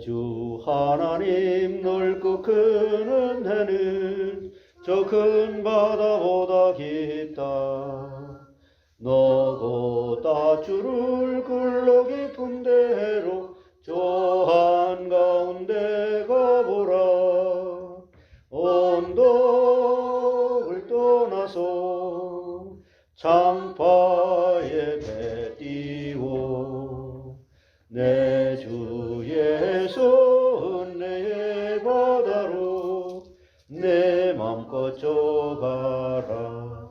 주 하나님 넓고 큰 은혜는 저 큰 바다보다 깊다. 너고 따주를 굴러 깊은 대로 저 한가운데 가보라. 언덕을 떠나서 창파에 배 띄워 내 주 예수 은혜의 바다로 내 맘껏 져가라.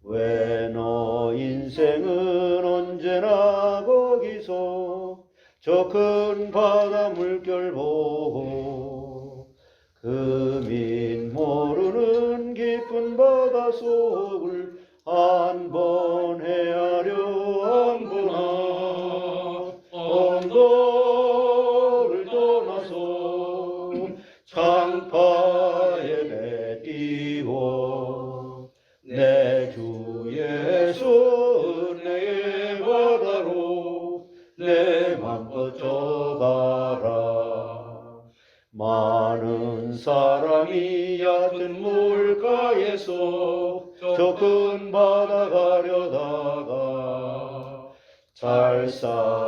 왜 너 인생은 언제나 거기서 저 큰 바다 물결 보고 금인 모르는 깊은 바다 속을 한 번 헤아려 안구나. 언덕을 떠나서 창파에 배 띄워 내 주 예수 은혜의 바다로 내 맘껏 져가라. 많은 사람이 얕은 물가에서 저 큰 바다 가려다가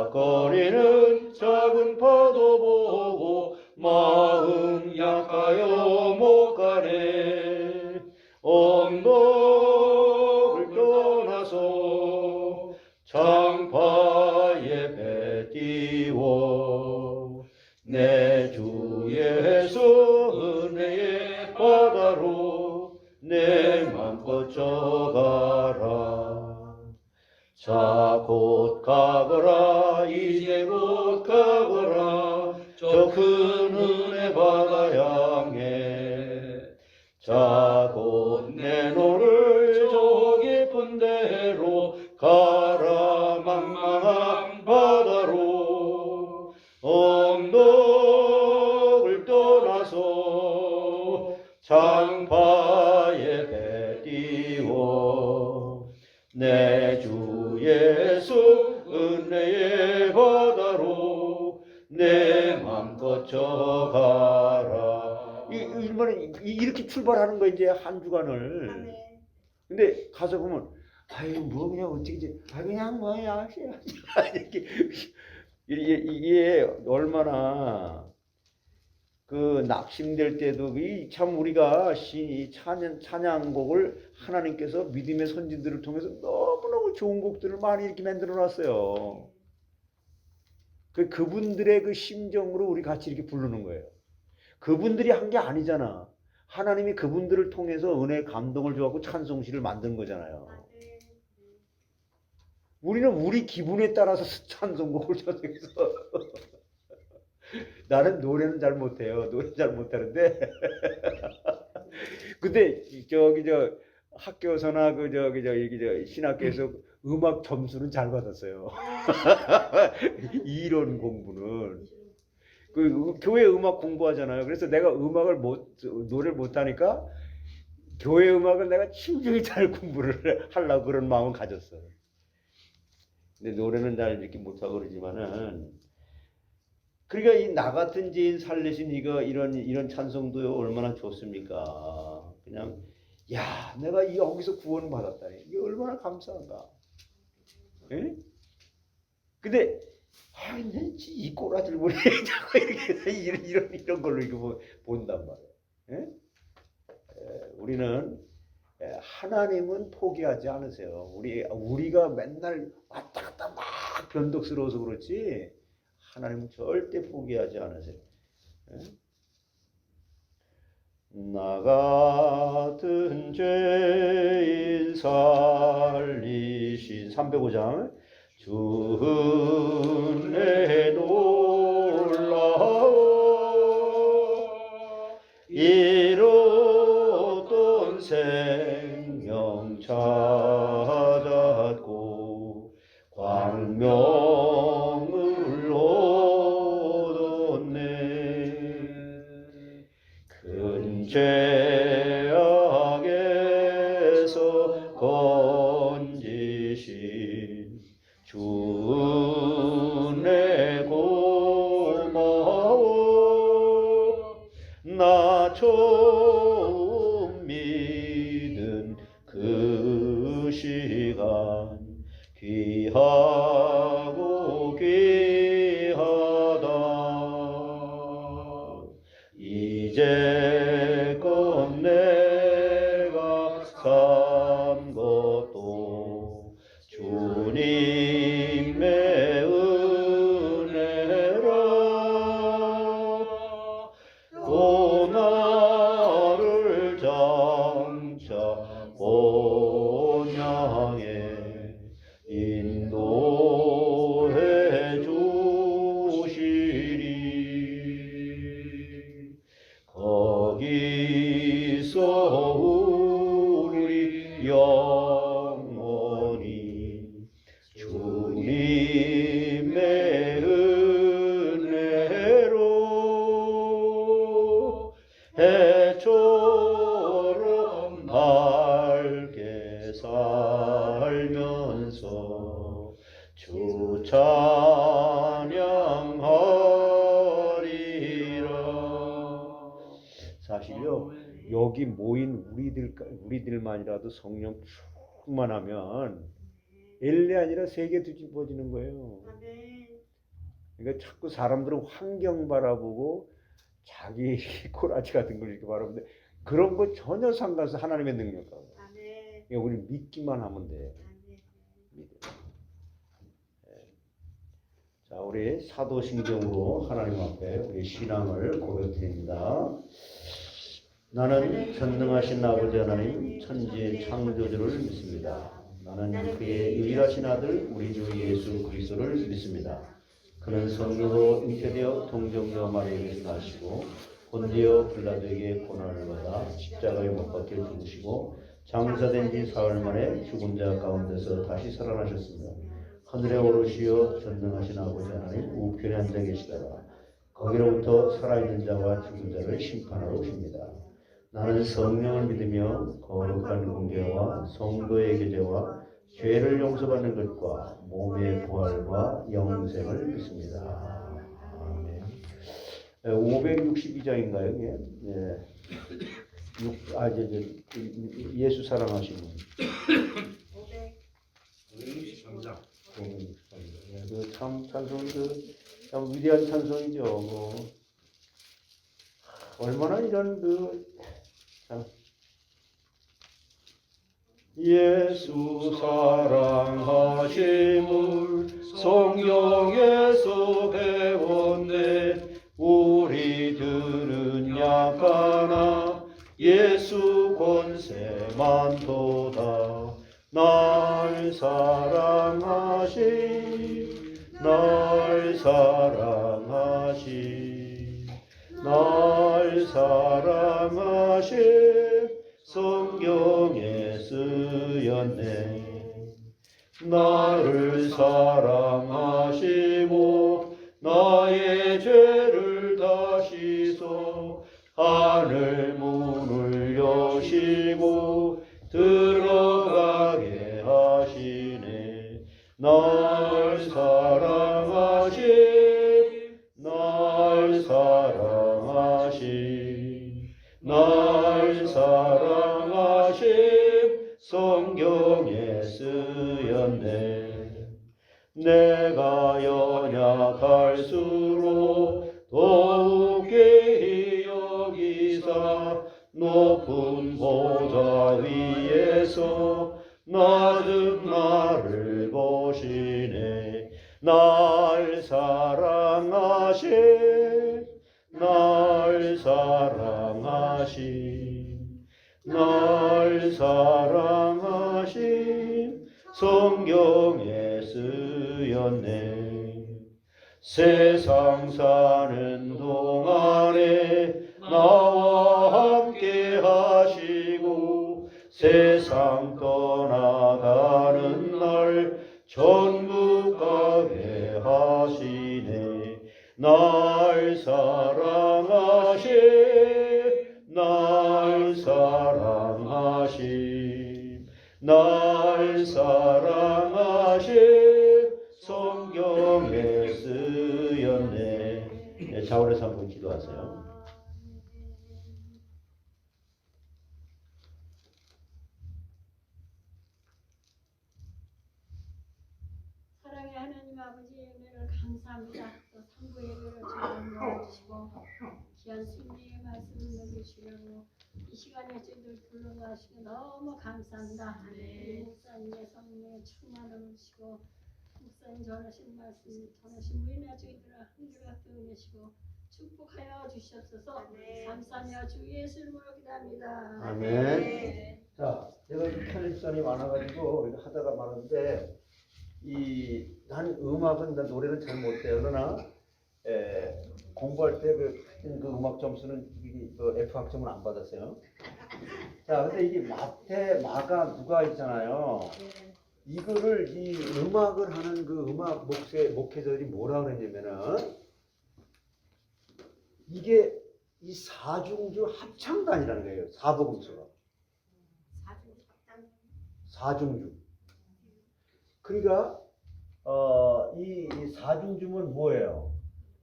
찰싹거리는 작은 파도 보고 마음 약하여 못 가네. 언덕을 떠나서 창파에 배 띄워 내 주 예수 은혜의 바다로 내 맘껏 져가라. 자 곧 가거라. 이제 곧 가거라. 저 큰 은혜 바다 향해. 자 곧 내 노를 저 깊은 데로 가라. 망망한 바다로 언덕을 떠나서 창파에 배 띄워 내 주 예수 은혜의 바다로 내 맘껏 져가라. 이렇게 출발하는 거 이제 한 주간을. 근데 가서 보면 아유 뭐 그냥 어떻게 이제 그냥 뭐야 이게 얼마나 그 낙심될 때도 참 우리가 찬양곡을 하나님께서 믿음의 선진들을 통해서 너무너무 좋은 곡들을 많이 이렇게 만들어 놨어요. 그분들의 그 심정으로 우리 같이 이렇게 부르는 거예요. 그분들이 한 게 아니잖아. 하나님이 그분들을 통해서 은혜 감동을 줘갖고 찬송시를 만든 거잖아요. 우리는 우리 기분에 따라서 찬송곡을 선택해서 나는 노래는 잘 못해요. 노래 잘 못하는데 근데 저 학교에서나 신학교에서 음악 점수는 잘 받았어요. 이론 공부는 그 교회 음악 공부하잖아요. 그래서 내가 노래를 못하니까 교회 음악을 내가 진정히 잘 공부를 하려고 그런 마음을 가졌어. 근데 노래는 잘 이렇게 못하고 그러지만은 그러니까 이 나 같은 죄인 살리신 이런 찬송도 얼마나 좋습니까? 그냥 야 내가 여기서 구원 받았다. 이게 얼마나 감사한가. 예? 근데 이 꼬라지를 보내 자꾸 이렇게 이런 걸로 이렇게 본단 말이에요. 예? 우리는 하나님은 포기하지 않으세요. 우리가 맨날 왔다 갔다 막 변덕스러워서 그렇지 하나님은 절대 포기하지 않으세요. 예? 나 같은 죄인 살리신 305장 주 은혜 놀라워 잃었던 생명 찾았고 광명을 얻었네. 큰 죄악에서 건지신 주 은혜 고마워. 처음 믿은 그 시간 귀하고 귀하다. 이제껏 내가 산 것도 주님의 은혜라. 또 나를 장차 본향에 인도해 주시리. 거기서 우리 영원히 주님의 은혜로 해처럼 밝게 살면서 주 찬양하리라. 사실요, 여기 모인 우리들만이라도 성령 충만하면 엘레 아니라 세계 뒤집어지는 거예요. 그러니까 자꾸 사람들은 환경 바라보고 자기 꼬라지 같은 걸 이렇게 바라보는데 그런 거 전혀 상관없어. 하나님의 능력하고. 그러니까 우리 믿기만 하면 돼. 자, 우리 사도신경으로 하나님 앞에 우리 신앙을 고백드립니다. 나는 전능하신 아버지 하나님 천지의 창조주를 믿습니다. 나는 그의 유일하신 아들 우리 주 예수 그리스도를 믿습니다. 그는 성령으로 잉태되어 동정녀 마리아에게서 나시고 본디오 빌라도에게 고난을 받아 십자가에 못 박혀 죽으시고 장사된 지 사흘 만에 죽은 자 가운데서 다시 살아나셨습니다. 하늘에 오르시어 전능하신 아버지 하나님 우편에 앉아 계시다가 거기로부터 살아있는 자와 죽은 자를 심판하러 오십니다. 나는 성령을 믿으며 거룩한 공개와 성도의 교제와 죄를 용서받는 것과 몸의 부활과 영생을 믿습니다. 아멘. 562장인가요? 예. 예수 사랑하시는 563장. 참 찬송 참 위대한 찬송이죠. 얼마나 이런 참 예수 사랑하심을 성경에서 배웠네. 우리들은 약하나 예수 권세 많도다. 날 사랑하신 날 사랑하신 날 사랑하신 성경에 쓰였네. 나를 사랑하시고 나의 죄를 다시소 하늘 문을 여시고 들어가게 하시네. 날 사랑하신 날 사랑하신 날 사랑하신 성경에 쓰였네. 내가 연약할수록 더욱 귀히 여기사 높은 보좌 위에서 낮은 나를 보시네. 날 사랑하신 날 사랑하신 날 사랑하신 성경에 쓰였네. 세상 사는 동안에 나와 함께 하시고 세상 떠나가는 날 천국 가게 하시네. 날 사랑하신 날 사랑하신 날 사랑하신 성경에 쓰였네. 네, 자원에서 한번 기도하세요. 이 시간에 저희들 불러가시고 너무 감사합니다. 우리 목사님의 성령에 충만을 주시고 목사님 전하신 말씀 전하신 무인의 저희들을 한결같이 은혜시고 축복하여 주시옵소서. 감사하며 주 예수 이름으로 기도합니다. 아멘. 자, 내가 편집선이 많아가지고 이거 하다가 말았는데 난 음악은 나 노래는 잘 못해요. 그러나 공부할 때 그 음악 점수는 그 F 학점은 안 받았어요. 자, 근데 이게 마태, 마가, 누가 있잖아요. 이거를 이 음악을 하는 그 음악 목회자들이 뭐라 그랬냐면은 이게 이 사중주 합창단이라는 거예요. 사복음서가. 사중주. 그러니까 이 사중주는 뭐예요?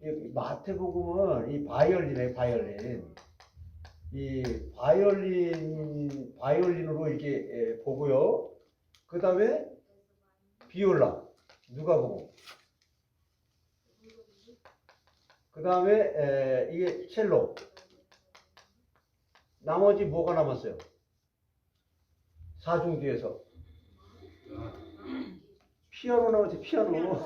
이 마태복음은 이 바이올린이에요. 이 바이올린으로 이렇게 보고요. 그 다음에 비올라, 누가복음. 그 다음에 이게 첼로. 나머지 뭐가 남았어요? 사중주에서 피아노 나오지. 피아노.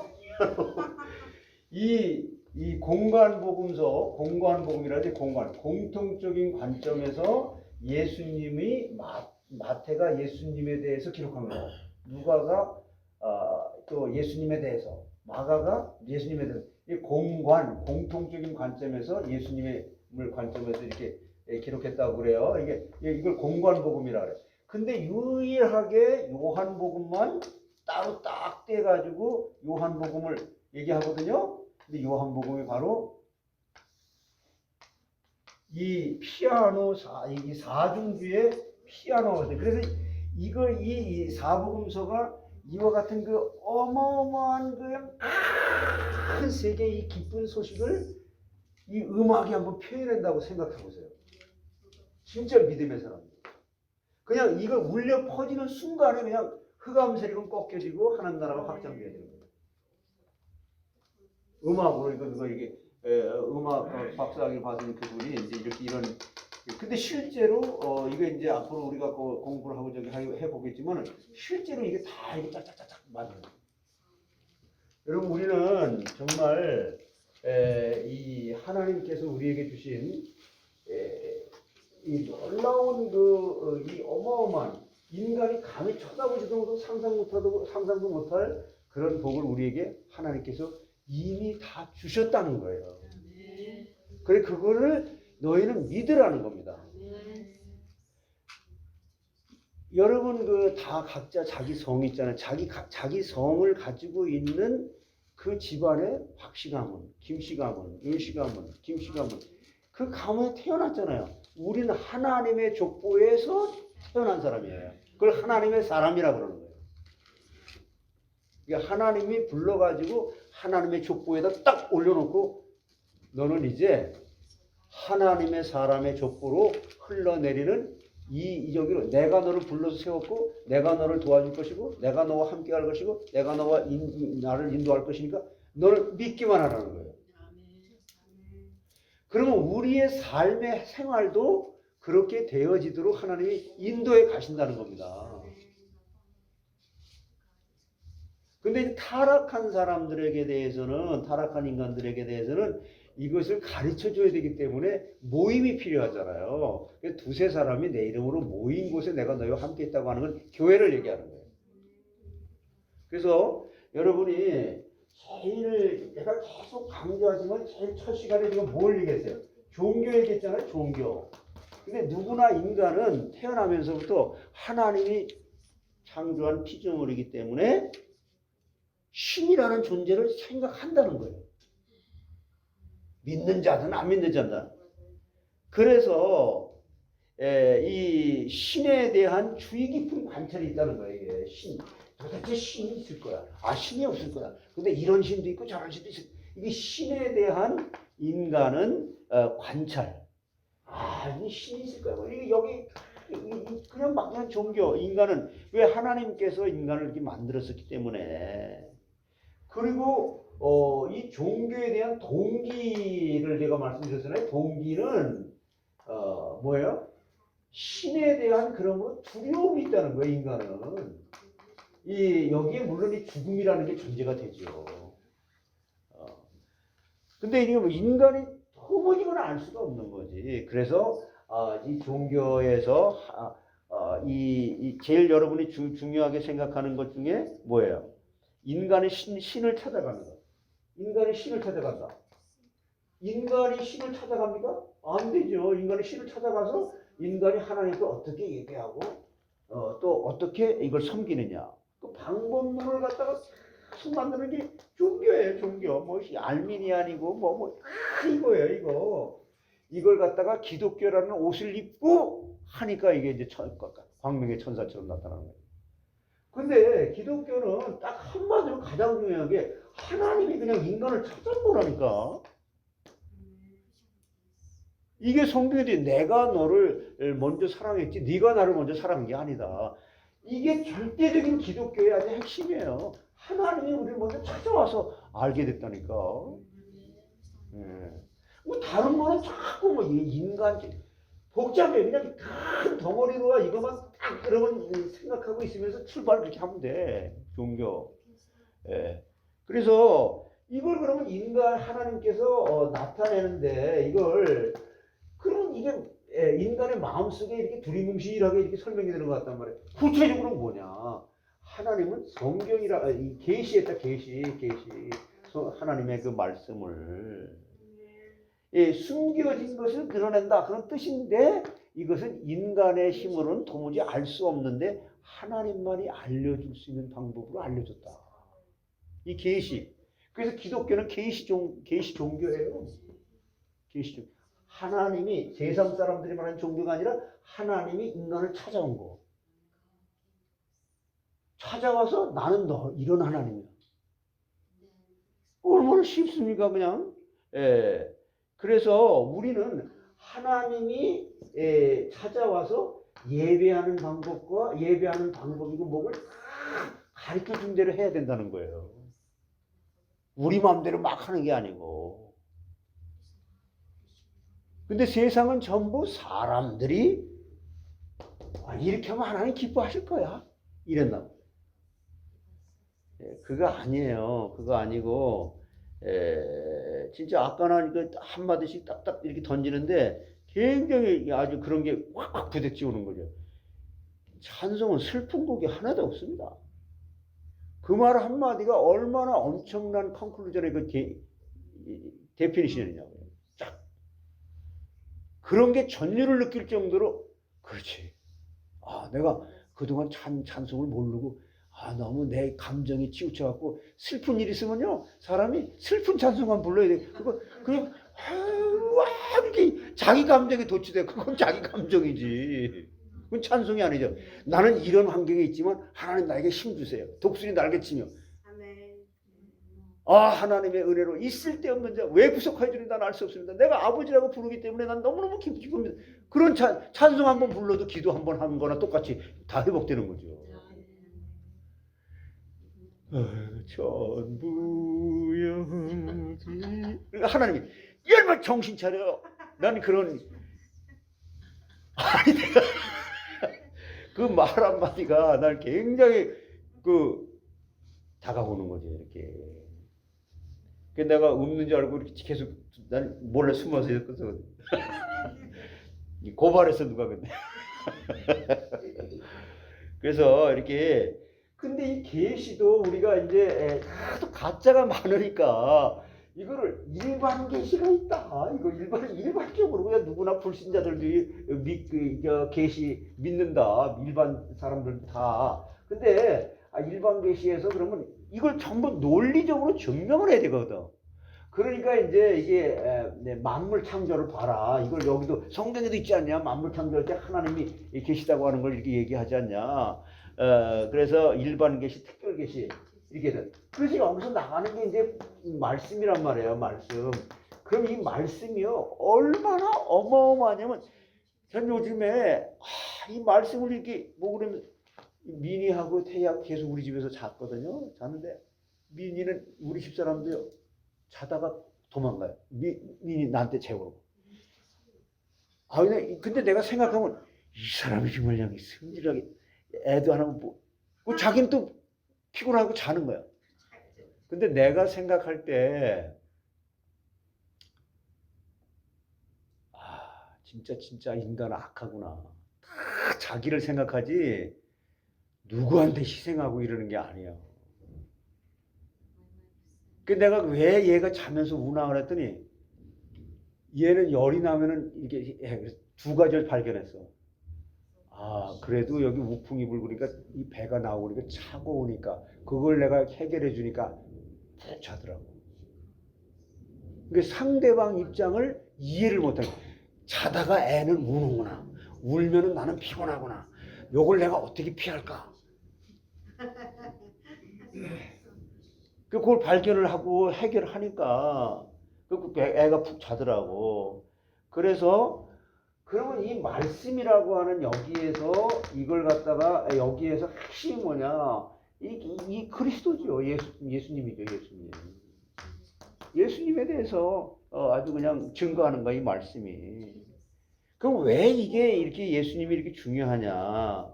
이 공관복음이라지. 공통적인 관점에서 예수님이 마태가 예수님에 대해서 기록한 거예요. 누가가 또 예수님에 대해서, 마가가 예수님에 대해서. 이 공통적인 관점에서 예수님의 관점에서 이렇게 기록했다고 그래요. 이걸 공관복음이라 그래요. 근데 유일하게 요한복음만 따로 딱 떼가지고 요한복음을 얘기하거든요. 근데 요한복음이 바로 이 피아노 이 사중주의 피아노거든요. 그래서 이 사복음서가 이와 같은 그 어마어마한 큰 세계의 이 기쁜 소식을 이 음악이 한번 표현한다고 생각해 보세요. 진짜 믿음의 사람입니다. 그냥 이걸 울려 퍼지는 순간에 그냥 흑암 세력은 꺾여지고 하나님 나라가 확장돼야 되는 거예요. 음악으로 이게 음악 박사학위 받은 그분이 이제 이런. 근데 실제로 이거 이제 앞으로 우리가 공부를 하고 해보겠지만 실제로 이게 다 이게 짝짝짝짝 맞아요. 여러분, 우리는 정말 이 하나님께서 우리에게 주신 이 놀라운 이 어마어마한 인간이 감히 쳐다보지도 상상도 못할 그런 복을 우리에게 하나님께서 이미 다 주셨다는 거예요. 그래, 그거를 너희는 믿으라는 겁니다. 여러분 다 각자 자기 성이 있잖아요. 자기 성을 가지고 있는 그 집안에 박씨 가문, 김씨 가문, 윤씨 가문, 김씨 가문, 그 가문에 태어났잖아요. 우리는 하나님의 족보에서 태어난 사람이에요. 그걸 하나님의 사람이라고 그러는 거예요. 그러니까 하나님이 불러가지고 하나님의 족보에다 딱 올려놓고 너는 이제 하나님의 사람의 족보로 흘러내리는 여기로 내가 너를 불러서 세웠고 내가 너를 도와줄 것이고 내가 너와 함께 할 것이고 내가 너와 나를 인도할 것이니까 너를 믿기만 하라는 거예요. 그러면 우리의 삶의 생활도 그렇게 되어지도록 하나님이 인도해 가신다는 겁니다. 근데 타락한 사람들에게 대해서는, 타락한 인간들에게 대해서는 이것을 가르쳐 줘야 되기 때문에 모임이 필요하잖아요. 두세 사람이 내 이름으로 모인 곳에 내가 너희와 함께 있다고 하는 건 교회를 얘기하는 거예요. 그래서 여러분이 내가 계속 강조하지만 제일 첫 시간에 제가 뭘 얘기했어요? 종교 얘기했잖아요. 종교. 근데 누구나 인간은 태어나면서부터 하나님이 창조한 피조물이기 때문에 신이라는 존재를 생각한다는 거예요. 믿는 자든 안 믿는 자든. 그래서 이 신에 대한 주의 깊은 관찰이 있다는 거예요. 이게 도대체 신이 있을 거야. 신이 없을 거야. 근데 이런 신도 있고 저런 신도 있을 거야. 이게 신에 대한 인간은 관찰. 이 신이 있을 거야. 이게 여기 그냥 종교. 인간은 왜 하나님께서 인간을 이렇게 만들었었기 때문에. 그리고 이 종교에 대한 동기를 제가 말씀드렸잖아요. 동기는 뭐예요? 신에 대한 그런 거 두려움이 있다는 거예요, 인간은. 여기에 물론 이 죽음이라는 게 존재가 되죠. 근데 이게 뭐 인간이 도무지 알 수가 없는 거지. 그래서 이 종교에서 이 제일 여러분이 중요하게 생각하는 것 중에 뭐예요? 인간의 신을 찾아가는 것. 인간이 신을 찾아간다. 인간이 신을 찾아갑니까? 안 되죠. 인간이 신을 찾아가서 인간이 하나님께 어떻게 예배하고 또 어떻게 이걸 섬기느냐. 그 방법론을 갖다가 만드는 게 종교예요, 종교. 뭐 알미니안이고 이거예요, 이거. 이걸 갖다가 기독교라는 옷을 입고 하니까 이게 이제 광명의 천사처럼 나타나는 거예요. 근데 기독교는 딱 한마디로 가장 중요한 게 하나님이 그냥 인간을 찾아보라니까. 이게 성경에 돼. 내가 너를 먼저 사랑했지 네가 나를 먼저 사랑한 게 아니다. 이게 절대적인 기독교의 아주 핵심이에요. 하나님이 우리를 먼저 찾아와서 알게 됐다니까. 뭐 다른 거는 자꾸 뭐 인간적 복잡해. 그냥 큰 덩어리로 이거만 딱 그러면 생각하고 있으면서 출발을 그렇게 하면 돼. 종교. 그래서 이걸 그러면 하나님께서 나타내는데 이걸 그러면 이게 인간의 마음속에 이렇게 두리뭉실하게 이렇게 설명이 되는 것 같단 말이에요. 구체적으로 뭐냐? 하나님은 성경이라 이 계시했다. 계시 하나님의 그 말씀을 숨겨진 것을 드러낸다 그런 뜻인데 이것은 인간의 힘으로는 도무지 알 수 없는데 하나님만이 알려줄 수 있는 방법으로 알려줬다. 이 계시. 그래서 기독교는 계시 종교예요. 계시 종교. 하나님이 세상 사람들이 말하는 종교가 아니라 하나님이 인간을 찾아온 거. 찾아와서 나는 너 이런 하나님이야. 얼마나 쉽습니까 그냥. 그래서 우리는 하나님이 찾아와서 예배하는 방법과 예배하는 방법이고 뭐를 가르쳐 준 대로 해야 된다는 거예요. 우리 마음대로 막 하는 게 아니고. 근데 세상은 전부 사람들이 이렇게 하면 하나님 기뻐하실 거야. 이랬나? 그거 아니에요. 그거 아니고 진짜 아까는 한마디씩 딱딱 이렇게 던지는데 굉장히 아주 그런 게 확확 부대찌우는 거죠. 찬송은 슬픈 곡이 하나도 없습니다. 그 말 한마디가 얼마나 엄청난 컨클루전의 그 데피니션이냐고요. 쫙. 그런 게 전율을 느낄 정도로 그렇지. 내가 그동안 찬송을 모르고 너무 내 감정이 치우쳐갖고 슬픈 일이 있으면요 사람이 슬픈 찬송만 불러야 돼. 그냥 이렇게 자기 감정에 도취돼. 그건 자기 감정이지. 그건 찬송이 아니죠. 나는 이런 환경에 있지만 하나님 나에게 힘 주세요. 독수리 날개치며. 하나님의 은혜로 있을 때 없는 자 왜 구속하여 주는지 난 알 수 없습니다. 내가 아버지라고 부르기 때문에 난 너무너무 기쁩니다. 그런 찬송 한번 불러도 기도 한번 하는 거나 똑같이 다 회복되는 거죠. 전부여기 하나님이 얼마나 정신 차려. 난 그런 내가 그 말 한마디가 날 굉장히 다가오는 거죠. 이렇게. 내가 없는 줄 알고 이렇게 계속 난 몰래 숨어서 있었거든. 고발했어 누가 근데. 그래서 이렇게 근데 이 계시도 우리가 이제 하도 가짜가 많으니까 이거를 일반 계시가 있다. 이거 일반적으로 그냥 누구나 불신자들도 계시 믿는다. 일반 사람들 다. 근데 일반 계시에서 그러면 이걸 전부 논리적으로 증명을 해야 되거든. 그러니까 이제 이게 만물 창조를 봐라. 이걸 여기도 성경에도 있지 않냐? 만물 창조할 때 하나님이 계시다고 하는 걸 이렇게 얘기하지 않냐? 그래서 일반 계시, 특별 계시 이렇게. 그래서 여기서 나가는 게 이제 말씀이란 말이에요. 말씀. 그럼 이 말씀이요 얼마나 어마어마하냐면 전 요즘에 이 말씀을 이렇게 뭐 그러면 민희하고 태희하고 계속 우리 집에서 잤거든요. 잤는데 민희는 우리 집사람도요 자다가 도망가요. 민희 나한테 재우고. 근데 내가 생각하면 이 사람이 정말 그냥 승질하게 애도 안 하고 뭐 자기는 또 피곤하고 자는 거야. 근데 내가 생각할 때 진짜 인간은 악하구나. 다 자기를 생각하지 누구한테 희생하고 이러는 게 아니야. 그 내가 왜 얘가 자면서 우나 그랬더니 얘는 열이 나면은 이게 두 가지를 발견했어. 그래도 여기 우풍이 불으니까 이 배가 나오니까 차고 오니까 그걸 내가 해결해 주니까 푹 자더라고. 그러니까 상대방 입장을 이해를 못하고 자다가 애는 우는구나. 울면은 나는 피곤하구나. 요걸 내가 어떻게 피할까? 그걸 발견을 하고 해결하니까 애가 푹 자더라고. 그래서 그러면 이 말씀이라고 하는 여기에서 이걸 갖다가 여기에서 핵심이 뭐냐? 이 그리스도죠. 예수님이죠. 예수님에 대해서 아주 그냥 증거하는 거야, 이 말씀이. 그럼 왜 이게 이렇게 예수님이 이렇게 중요하냐?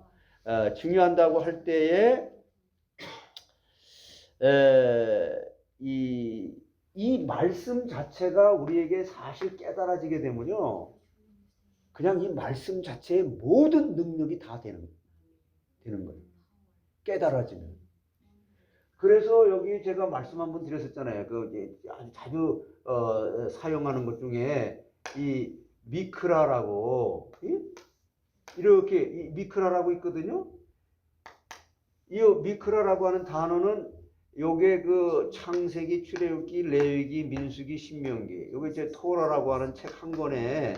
중요한다고 할 때에 이 말씀 자체가 우리에게 사실 깨달아지게 되면요, 그냥 이 말씀 자체의 모든 능력이 다 되는 거예요. 깨달아지면. 그래서 여기 제가 말씀 한번 드렸었잖아요. 아주 자주 사용하는 것 중에 이 미크라라고 이렇게 미크라라고 있거든요. 이 미크라라고 하는 단어는 요게 그 창세기, 출애굽기, 레위기, 민수기, 신명기, 요게 이제 토라라고 하는 책 한 권에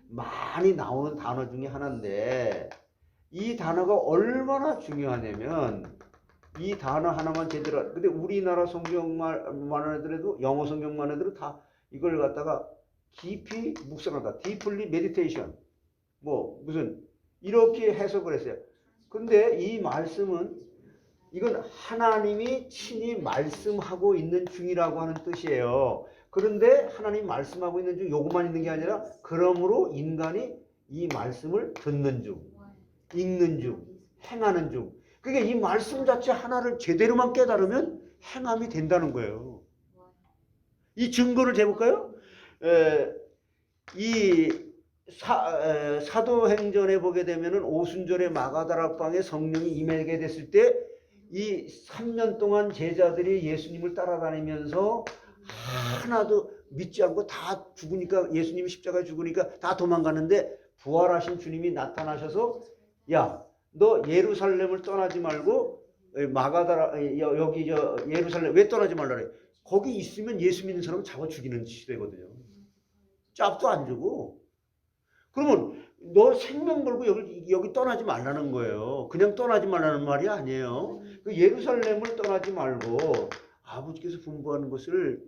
많이 나오는 단어 중에 하나인데, 이 단어가 얼마나 중요하냐면 이 단어 하나만 제대로, 근데 우리나라 성경만 하더라도, 영어 성경만 하더라도 다 이걸 갖다가 깊이 묵상하다, deeply meditation, 뭐 무슨 이렇게 해석을 했어요. 근데 이 말씀은 이건 하나님이 친히 말씀하고 있는 중이라고 하는 뜻이에요. 그런데 하나님이 말씀하고 있는 중 요것만 있는 게 아니라, 그러므로 인간이 이 말씀을 듣는 중, 읽는 중, 행하는 중. 그게 이 말씀 자체 하나를 제대로만 깨달으면 행함이 된다는 거예요. 이 증거를 재볼까요? 사도행전에 보게 되면은 오순절에 마가다락방에 성령이 임하게 됐을 때 이 3년 동안 제자들이 예수님을 따라다니면서 하나도 믿지 않고 다 죽으니까, 예수님이 십자가에 죽으니까 다 도망가는데 부활하신 주님이 나타나셔서, 야, 너 예루살렘을 떠나지 말고 여기 예루살렘 왜 떠나지 말라 그래? 거기 있으면 예수 믿는 사람 잡아 죽이는 시대거든요. 짭도 안 주고. 그러면 너 생명 걸고 여기 떠나지 말라는 거예요. 그냥 떠나지 말라는 말이 아니에요. 그 예루살렘을 떠나지 말고 아버지께서 분부하는 것을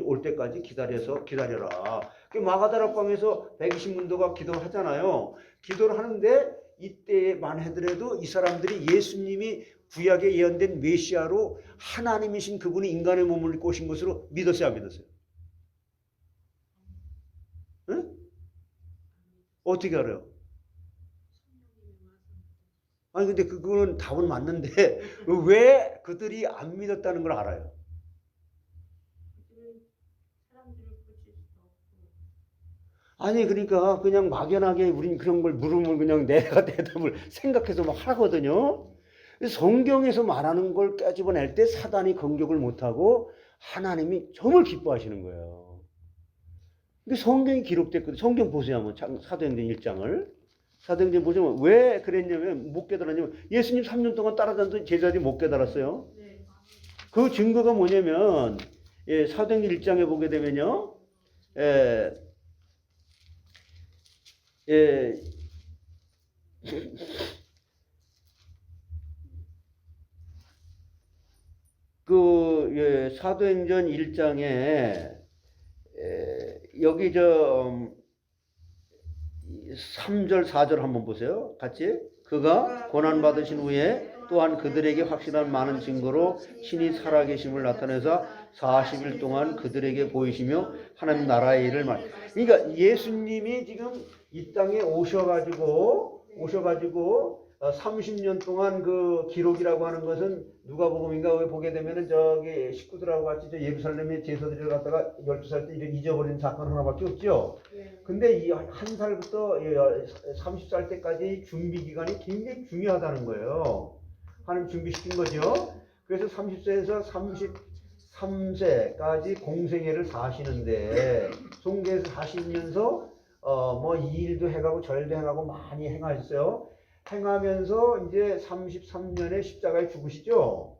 올 때까지 기다려라. 그 마가다락방에서 120문도가 기도하잖아요. 기도를 하는데 이때만 하더라도 이 사람들이 예수님이 구약에 예언된 메시아로 하나님이신 그분이 인간의 몸을 입고 오신 것으로 믿었어요, 안 믿었어요? 응? 어떻게 알아요? 아니 근데 그거는 답은 맞는데 왜 그들이 안 믿었다는 걸 알아요? 아니 그러니까 그냥 막연하게 우린 그런 걸 물으면 그냥 내가 대답을 생각해서 막 하거든요. 성경에서 말하는 걸 깨집어낼 때 사단이 공격을 못하고 하나님이 정말 기뻐하시는 거예요. 근데 성경이 기록됐거든요. 성경 보세요. 한번 사도행전 1장을. 사도행전 보시면 왜 그랬냐면, 못 깨달았냐면 예수님 3년 동안 따라다녔던 제자들이 못 깨달았어요. 그 증거가 뭐냐면 사도행전 1장에 보게 되면요. 사도행전 1장에 여기 3절 4절 한번 보세요. 같이. 그가 고난받으신 후에 또한 그들에게 확실한 많은 증거로 신이 살아계심을 나타내서 40일 동안 그들에게 보이시며 하나님 나라의 일을 그러니까 예수님이 지금 이 땅에 오셔가지고 오셔가지고 30년 동안 그 기록이라고 하는 것은 누가복음인가 거기 보게 되면은 저기 식구들하고 같이 저 예루살렘에 제사드리러 갔다가 12살 때 잊어버린 사건 하나밖에 없죠. 근데 이 한 살부터 30살 때까지 준비 기간이 굉장히 중요하다는 거예요. 하나님 준비시킨 거죠. 그래서 30세에서 33세까지 공생애를 사시는데 송계에서 사시면서 뭐 이 일도 해가고 저 일도 해가고 많이 행하셨어요. 행하면서 이제 33년에 십자가에 죽으시죠.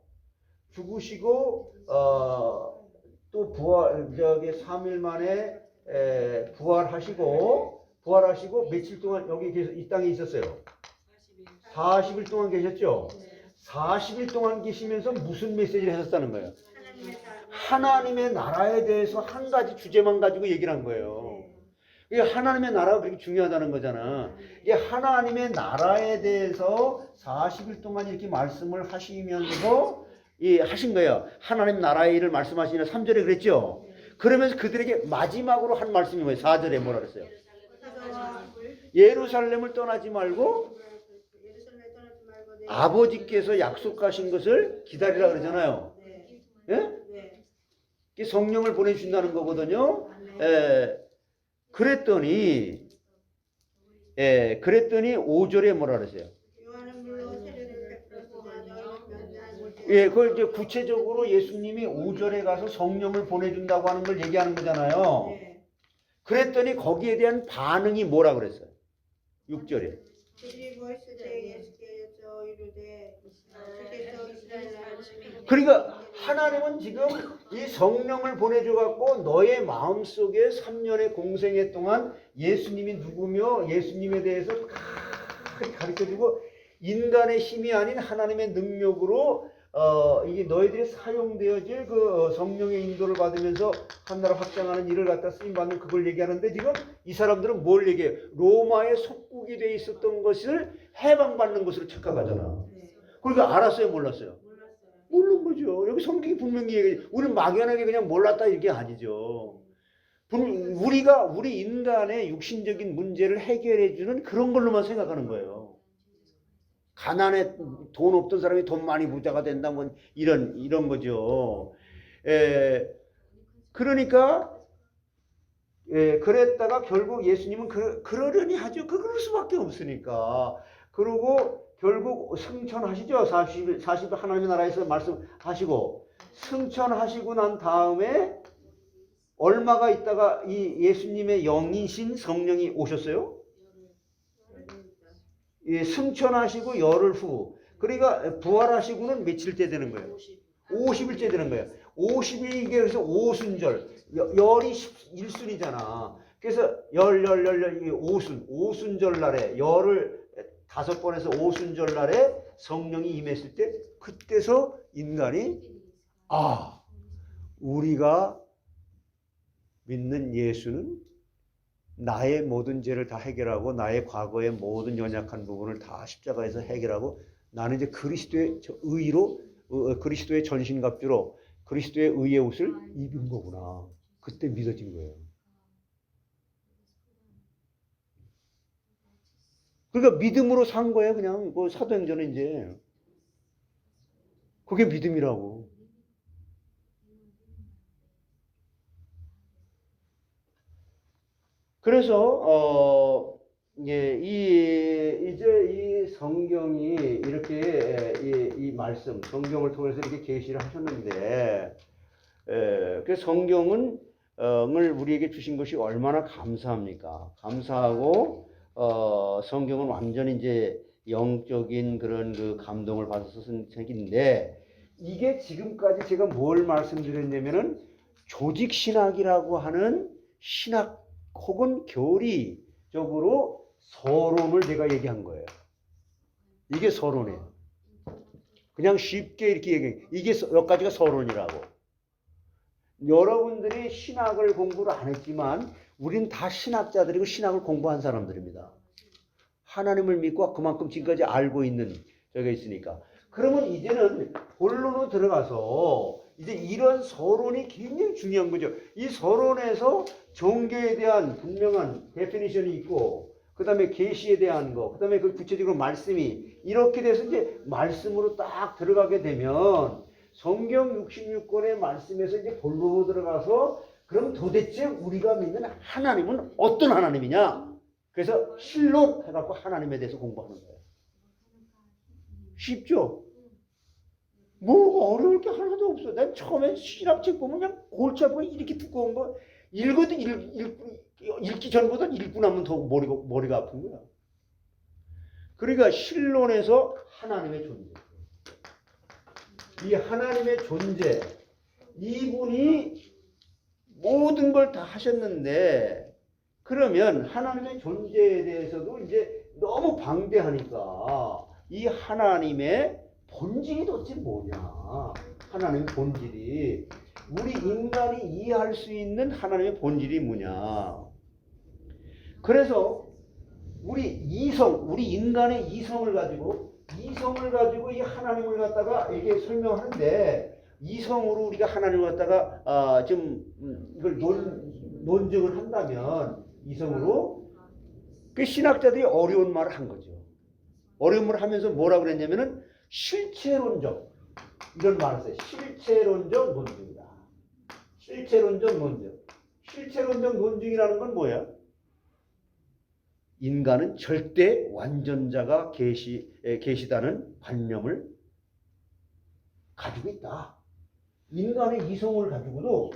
죽으시고 또 부활 저기 3일 만에 부활하시고 며칠 동안 여기 이 땅에 있었어요. 40일 동안 계셨죠. 40일 동안 계시면서 무슨 메시지를 하셨다는 거예요? 하나님의 나라에 대해서 한 가지 주제만 가지고 얘기를 한 거예요. 이게 하나님의 나라가 그렇게 중요하다는 거잖아. 이게 하나님의 나라에 대해서 40일 동안 이렇게 말씀을 하시면서 하신 거예요. 하나님 나라의 일을 말씀하시는 3절에 그랬죠. 그러면서 그들에게 마지막으로 한 말씀이 뭐예요? 4절에 뭐라 그랬어요? 예루살렘을 떠나지 말고 아버지께서 약속하신 것을 기다리라 그러잖아요. 예? 성령을 보내주신다는 거거든요. 그랬더니 5절에 뭐라 그랬어요? 그걸 이제 구체적으로 예수님이 5절에 가서 성령을 보내준다고 하는 걸 얘기하는 거잖아요. 그랬더니 거기에 대한 반응이 뭐라 그랬어요? 6절에. 그러니까 하나님은 지금 이 성령을 보내줘갖고 너의 마음속에 3년의 공생애 동안 예수님이 누구며 예수님에 대해서 가르쳐주고 인간의 힘이 아닌 하나님의 능력으로 이게 너희들이 사용되어질 그 성령의 인도를 받으면서 한나라 확장하는 일을 갖다 쓰임받는 그걸 얘기하는데 지금 이 사람들은 뭘 얘기해요? 로마의 속국이 돼 있었던 것을 해방받는 것으로 착각하잖아. 그러니까 알았어요? 몰랐어요? 모르는 거죠. 여기 성경이 분명히 얘기해. 우리는 막연하게 그냥 몰랐다 이게 아니죠. 우리 인간의 육신적인 문제를 해결해주는 그런 걸로만 생각하는 거예요. 가난해 돈 없던 사람이 돈 많이 부자가 된다 뭐 이런 거죠. 그러니까 그랬다가 결국 예수님은 그러려니 하죠. 그럴 수밖에 없으니까. 그리고 결국 승천하시죠. 40 하나님의 나라에서 말씀하시고 승천하시고 난 다음에 얼마가 있다가 이 예수님의 영이신 성령이 오셨어요. 승천하시고 열흘 후. 그러니까 부활하시고는 며칠째 되는 거예요? 50일째 되는 거예요. 50일이 이게 그래서 오순절. 열이 1순이잖아. 그래서 오순절 날에 열을 5번에서 오순절 날에 성령이 임했을 때 그때서 인간이 우리가 믿는 예수는 나의 모든 죄를 다 해결하고 나의 과거의 모든 연약한 부분을 다 십자가에서 해결하고 나는 이제 그리스도의 의로 그리스도의 전신갑주로 그리스도의 의의 옷을 입은 거구나. 그때 믿어진 거예요. 그러니까 믿음으로 산 거예요. 그냥 그 사도행전은 이제 그게 믿음이라고. 그래서 이제 이 성경이 이렇게 이 말씀 성경을 통해서 이렇게 계시를 하셨는데 그 성경은 을 우리에게 주신 것이 얼마나 감사합니까? 감사하고 성경은 완전히 이제 영적인 그런 그 감동을 받아서 쓴 책인데 이게 지금까지 제가 뭘 말씀드렸냐면은 조직 신학이라고 하는 신학 혹은 교리적으로 서론을 제가 얘기한 거예요. 이게 서론이에요. 그냥 쉽게 이렇게 얘기해. 이게 여기까지가 서론이라고. 여러분들이 신학을 공부를 안 했지만 우린 다 신학자들이고 신학을 공부한 사람들입니다. 하나님을 믿고 그만큼 지금까지 알고 있는 저게 있으니까. 그러면 이제는 본론으로 들어가서 이제 이런 서론이 굉장히 중요한 거죠. 이 서론에서 종교에 대한 분명한 데피니션이 있고 그다음에 계시에 대한 거, 그다음에 그 구체적으로 말씀이 이렇게 돼서 이제 말씀으로 딱 들어가게 되면 성경 66권의 말씀에서 이제 본론으로 들어가서 그럼 도대체 우리가 믿는 하나님은 어떤 하나님이냐? 그래서 실론 해갖고 하나님에 대해서 공부하는 거예요. 쉽죠? 뭐가 어려울 게 하나도 없어. 난 처음에 신학책 보면 그냥 골치 아프고 이렇게 두꺼운 거 읽어도 읽기 전보다 읽고 나면 더 머리가 아픈 거야. 그러니까 실론에서 하나님의 존재. 이 하나님의 존재. 이분이 모든 걸 다 하셨는데 그러면 하나님의 존재에 대해서도 이제 너무 방대하니까 이 하나님의 본질이 도대체 뭐냐? 하나님의 본질이 우리 인간이 이해할 수 있는 하나님의 본질이 뭐냐? 그래서 우리 인간의 이성을 가지고 이 하나님을 갖다가 이렇게 설명하는데 이성으로 우리가 하나님을 갖다가 좀 이걸 논증을 한다면 이성으로 그 신학자들이 어려운 말을 한 거죠. 어려운 말을 하면서 뭐라고 그랬냐면은 실체론적 이런 말을 써요. 실체론적 논증이다. 실체론적 논증. 실체론적 논증이라는 건 뭐야? 인간은 절대 완전자가 계시다는 관념을 가지고 있다. 인간의 이성을 가지고도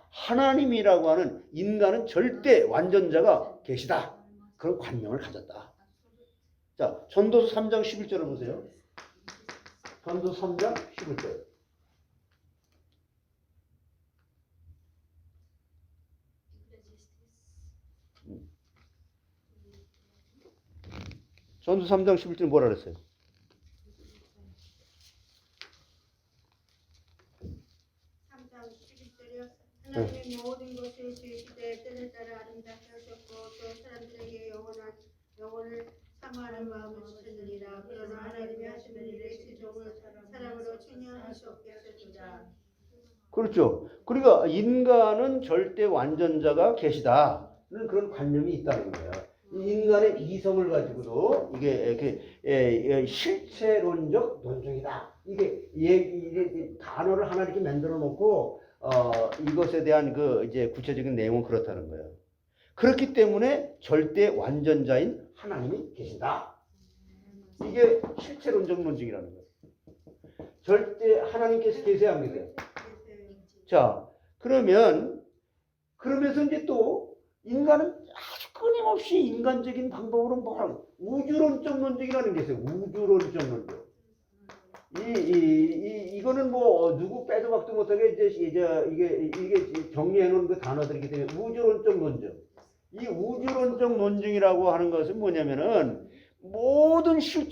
하나님이라고 하는 인간은 절대 완전자가 계시다. 그런 관념을 가졌다. 자, 전도서 3장 11절을 보세요. 전도서 3장 11절. 전도서 3장 11절 뭐라 그랬어요? 하나님의 모든 것을 주시되 때를 따라 아름답게 하셨고 또 사람들에게 영혼을 사모하는 마음을 주셨느니라. 그러나 하나님이 하시는 일에 지종을 사람으로 충년할 수 없게 하셨도다. 그렇죠. 그러니까 인간은 절대 완전자가 계시다는 그런 관념이 있다는 거예요. 인간의 이성을 가지고도 이게 실체론적 논증이다. 이게 단어를 하나 이렇게 만들어 놓고 이것에 대한 그 이제 구체적인 내용은 그렇다는 거예요. 그렇기 때문에 절대 완전자인 하나님이 계신다. 이게 실체론적 논증이라는 거예요. 절대 하나님께서 계세요, 안 계세요? 자, 그러면서 이제 또 인간은 아주 끊임없이 인간적인 방법으로 우주론적 논증이라는 게 있어요. 우주론적 논증. 이거는 뭐 누구 빼도 박도 못하게 이게 정리해 놓은 그 단어들이기 때문에 우주론적 논증. 이 우주론적 논증이라고 하는 것은 뭐냐면은 모든 실제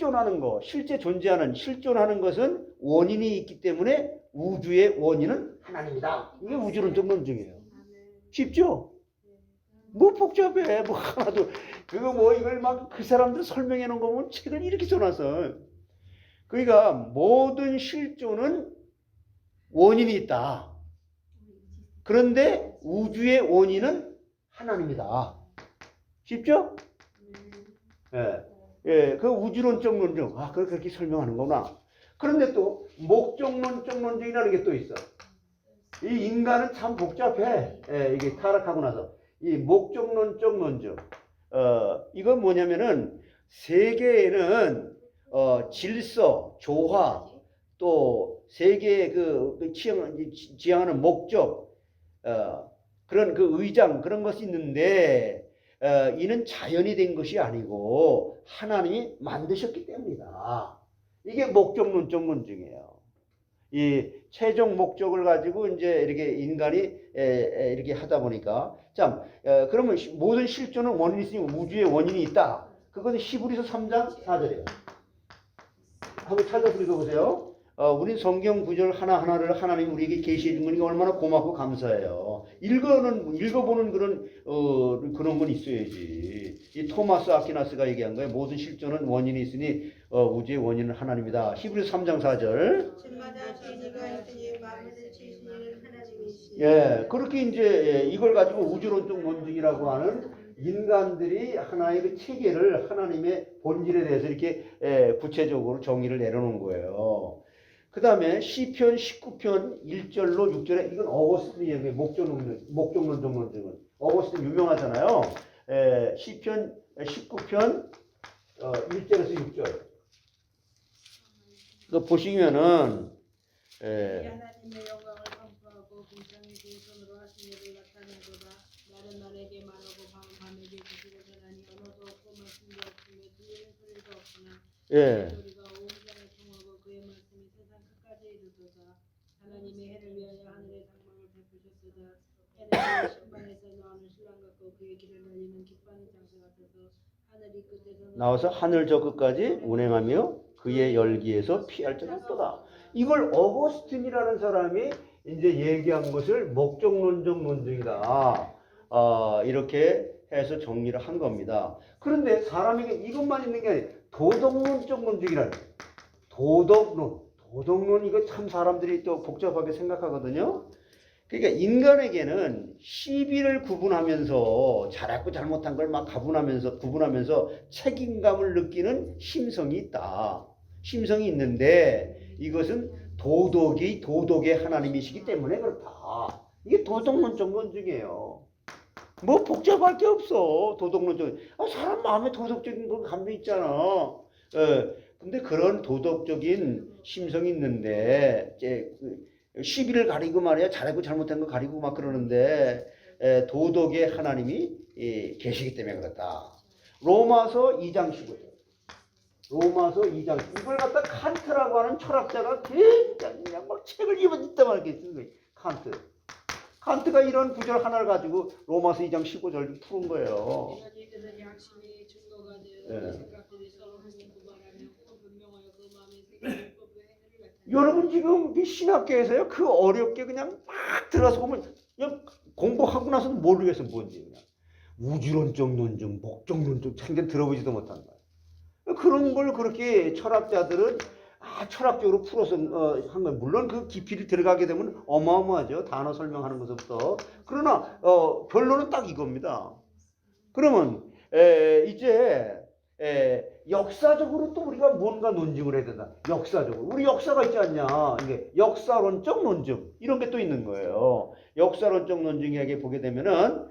실존하는 것은 원인이 있기 때문에 우주의 원인은 하나님이다. 이게 우주론적 논증이에요. 쉽죠? 뭐 복잡해. 뭐 하나도 그거 뭐 이걸 막 그 사람들 설명해 놓은 거 보면 책을 이렇게 써놨어. 그러니까 모든 실존은 원인이 있다. 그런데 우주의 원인은 하나님이다. 쉽죠? 예, 그 우주론적 논증. 그걸 그렇게 설명하는 거구나. 그런데 또 목적론적 논증이라는 게 또 있어. 이 인간은 참 복잡해. 이게 타락하고 나서. 이 목적론적 논증. 이건 뭐냐면은 세계에는 질서, 조화, 또 세계의 지향하는 목적, 그런 그 의장, 그런 것이 있는데, 이는 자연이 된 것이 아니고 하나님이 만드셨기 때문이다. 이게 목적론적 논증이에요. 이 최종 목적을 가지고 이제 이렇게 인간이 이렇게 하다 보니까 그러면 모든 실존은 원인이 있으니 우주의 원인이 있다. 그것은 히브리서 3장 4절이에요. 한번 찾아서 읽어보세요. 우린 성경 구절 하나하나를 하나님 우리에게 계시해 준 거니까 얼마나 고맙고 감사해요. 읽어보는 그런 건 있어야지. 이 토마스 아퀴나스가 얘기한 거예요. 모든 실존은 원인이 있으니 우주의 원인은 하나님이다. 히브리서 3장 4절. 주마다 계시가 있으니 만물을 지으시는 하나님이시니. 예, 그렇게 이제 이걸 가지고 우주론적 논증이라고 하는 인간들이 하나의 그 체계를 하나님의 본질에 대해서 이렇게 구체적으로 정의를 내려놓은 거예요. 그 다음에 시편 19편 1절로 6절에 이건 어거스틴이 얘기해요. 목적론 정론증은 어거스틴 유명하잖아요. 시편 19편 1절에서 6절. 그 보시면은 하나님의 영광을 선포하고 공장의 두 손으로 하신 일을 나타내도다. 날은 날에게 말하고 밤은 밤에게 지시를 전하니 언어도 없고 말씀도 없으며 들리는 소리도 없으나 예. 소리가 온 땅을 통하고 그의 말씀이 세상 끝까지 이르도다. 하나님의 해를 위하여 하늘의 장막을 베푸셨도다. 해는 신방에서 나오는 신랑 같고 그의 길을 날리는 깃바는 장사 같아서 하늘이 끝에서 나와서 하늘 저 끝까지 운행하며 그의 열기에서 피할 줄 없도다. 이걸 어거스틴이라는 사람이 이제 얘기한 것을 목적론적 논증이다. 이렇게 해서 정리를 한 겁니다. 그런데 사람에게 이것만 있는 게 아니라 도덕론적 논증이라는 도덕론 이거 참 사람들이 또 복잡하게 생각하거든요. 그러니까 인간에게는 시비를 구분하면서 잘했고 잘못한 걸 막 구분하면서 책임감을 느끼는 심성이 있다. 심성이 있는데 이것은 도덕의 하나님이시기 때문에 그렇다. 이게 도덕론적 논증이에요. 뭐 복잡할 게 없어. 도덕론적. 사람 마음에 도덕적인 건 감도 있잖아. 근데 그런 도덕적인 심성이 있는데 이제 시비를 가리고 말이야 잘하고 잘못한 거 가리고 막 그러는데 도덕의 하나님이 계시기 때문에 그렇다. 로마서 2장 15절. 로마서 2장 이걸 갖다 칸트라고 하는 철학자가 굉장히 그냥 막 책을 입었단 말이야. 칸트가 이런 구절 하나를 가지고 로마서 2장 15절을 푸는 거예요. 이들은 양심이 증거가 되어 생각들이 서로 구분하며 분명하여 그 마음의 생각을 여러분 지금 신학계에서요 그 어렵게 그냥 막 들어가서 보면 그냥 공부하고 나서는 모르겠어 뭔지 그냥 우주론적 논증, 목적론적 참견 들어보지도 못한다. 그런 걸 그렇게 철학자들은 철학적으로 풀어서 한 거예요. 물론 그 깊이를 들어가게 되면 어마어마하죠. 단어 설명하는 것부터. 그러나 결론은 딱 이겁니다. 그러면 이제 역사적으로 또 우리가 뭔가 논증을 해야 된다. 역사적으로. 우리 역사가 있지 않냐. 이게 역사론적 논증. 이런 게 또 있는 거예요. 역사론적 논증에게 보게 되면은,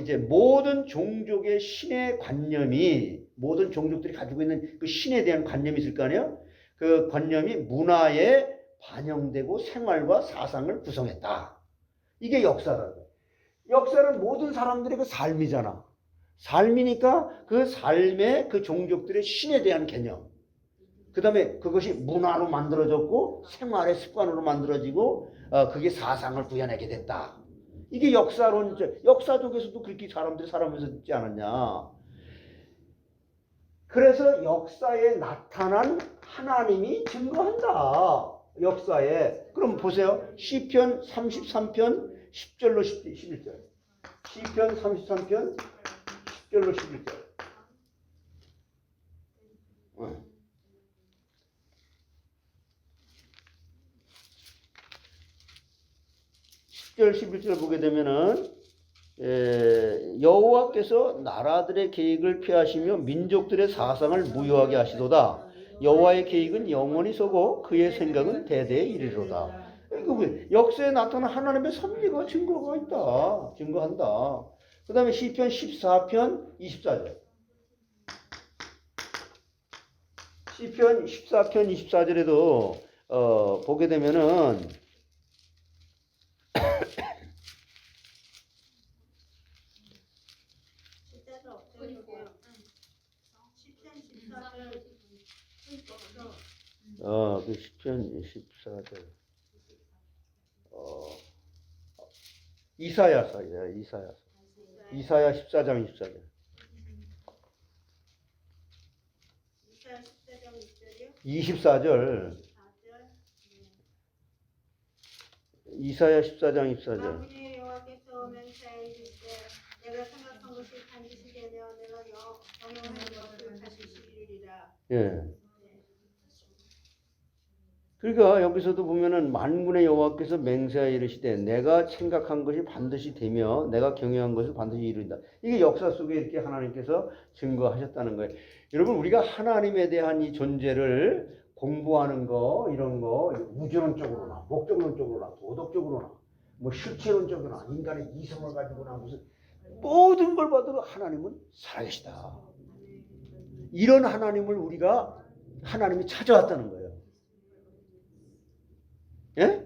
이제 모든 종족의 신의 관념이, 모든 종족들이 가지고 있는 그 신에 대한 관념이 있을 거 아니에요? 그 관념이 문화에 반영되고 생활과 사상을 구성했다. 이게 역사라고. 역사는 모든 사람들의 그 삶이잖아. 삶이니까 그 삶의 그 종족들의 신에 대한 개념. 그 다음에 그것이 문화로 만들어졌고 생활의 습관으로 만들어지고 그게 사상을 구현하게 됐다. 이게 역사적에서도 그렇게 사람들이 살아면서 있지 않았냐. 그래서 역사에 나타난 하나님이 증거한다. 역사에. 그럼 보세요. 시편 33편 10절로 11절. 시편 33편 10절로 11절. 10절 11절 보게 되면은 여호와께서 나라들의 계획을 폐하시며 민족들의 사상을 무효하게 하시도다. 여호와의 계획은 영원히 서고 그의 생각은 대대에 이르리로다. 역사에 나타난 하나님의 섭리가 증거가 있다. 증거한다. 그 다음에 시편 14편 24절. 시편 14편 24절에도 보게 되면은 그 시편 14절. 이사야 14장 24절. 이사야 14장 24절. 이사야 14장 24절. 만군의 여호와께서 맹세하시되 내가 생각한 것이 반드시 되며 내가 경영하는 것을 다시 이루리라. 예. 그러니까 여기서도 보면은 만군의 여호와께서 맹세하여 이르시되 내가 생각한 것이 반드시 되며 내가 경영한 것을 반드시 이룬다. 이게 역사 속에 이렇게 하나님께서 증거하셨다는 거예요. 여러분 우리가 하나님에 대한 이 존재를 공부하는 거 이런 거 우주론적으로나 목적론적으로나 도덕적으로나 뭐 실체론적으로나 인간의 이성을 가지고나 무슨 모든 걸 봐도 하나님은 살아계시다. 이런 하나님을 우리가 하나님이 찾아왔다는 거예요. 예?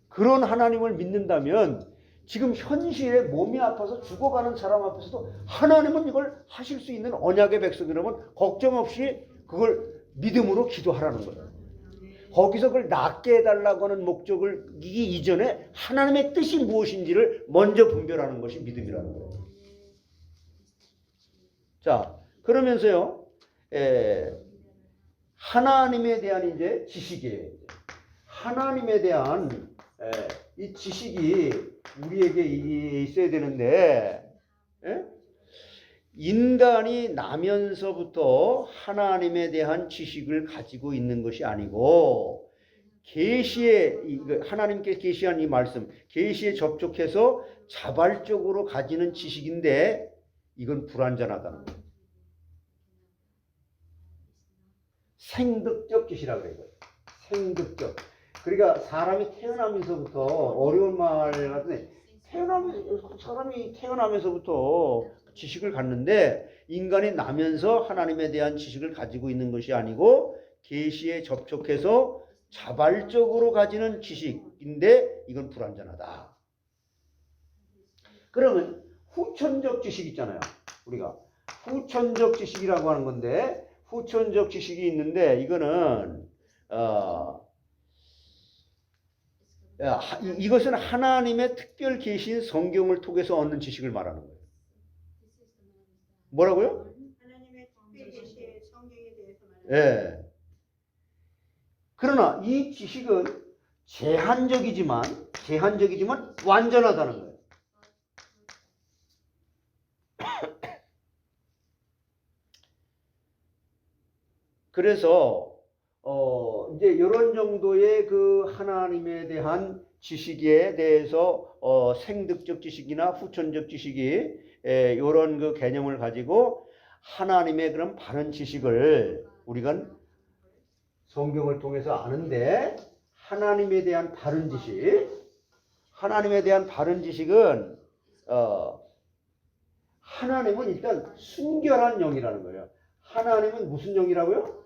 그런 하나님을 믿는다면 지금 현실에 몸이 아파서 죽어가는 사람 앞에서도 하나님은 이걸 하실 수 있는 언약의 백성이라면 걱정 없이 그걸 믿음으로 기도하라는 거예요. 거기서 그걸 낫게 해달라고 하는 목적을 이기 이전에 하나님의 뜻이 무엇인지를 먼저 분별하는 것이 믿음이라는 거예요. 자, 그러면서요, 하나님에 대한 이제 지식이에요. 하나님에 대한 이 지식이 우리에게 있어야 되는데, 인간이 나면서부터 하나님에 대한 지식을 가지고 있는 것이 아니고 계시에 하나님께 계시한 이 말씀, 계시에 접촉해서 자발적으로 가지는 지식인데 이건 불완전하다는 거예요. 생득적 지식이라고 그래요. 생득적. 그러니까 사람이 태어나면서부터 어려운 말 같은데 사람이 태어나면서부터 지식을 갖는데 인간이 나면서 하나님에 대한 지식을 가지고 있는 것이 아니고 계시에 접촉해서 자발적으로 가지는 지식인데 이건 불완전하다. 그러면 후천적 지식 있잖아요. 우리가 후천적 지식이라고 하는 건데 후천적 지식이 있는데 이거는 이것은 하나님의 특별 계시인 성경을 통해서 얻는 지식을 말하는 거예요. 뭐라고요? 하나님의 특별 계시의 성경에 대해서 말하는 예. 그러나 이 지식은 제한적이지만 완전하다는 거예요. 그래서 이제 이런 정도의 그 하나님에 대한 지식에 대해서 생득적 지식이나 후천적 지식이 이런 그 개념을 가지고 하나님의 그런 바른 지식을 우리가 성경을 통해서 아는데 하나님에 대한 바른 지식은 하나님은 일단 순결한 영이라는 거예요. 하나님은 무슨 영이라고요?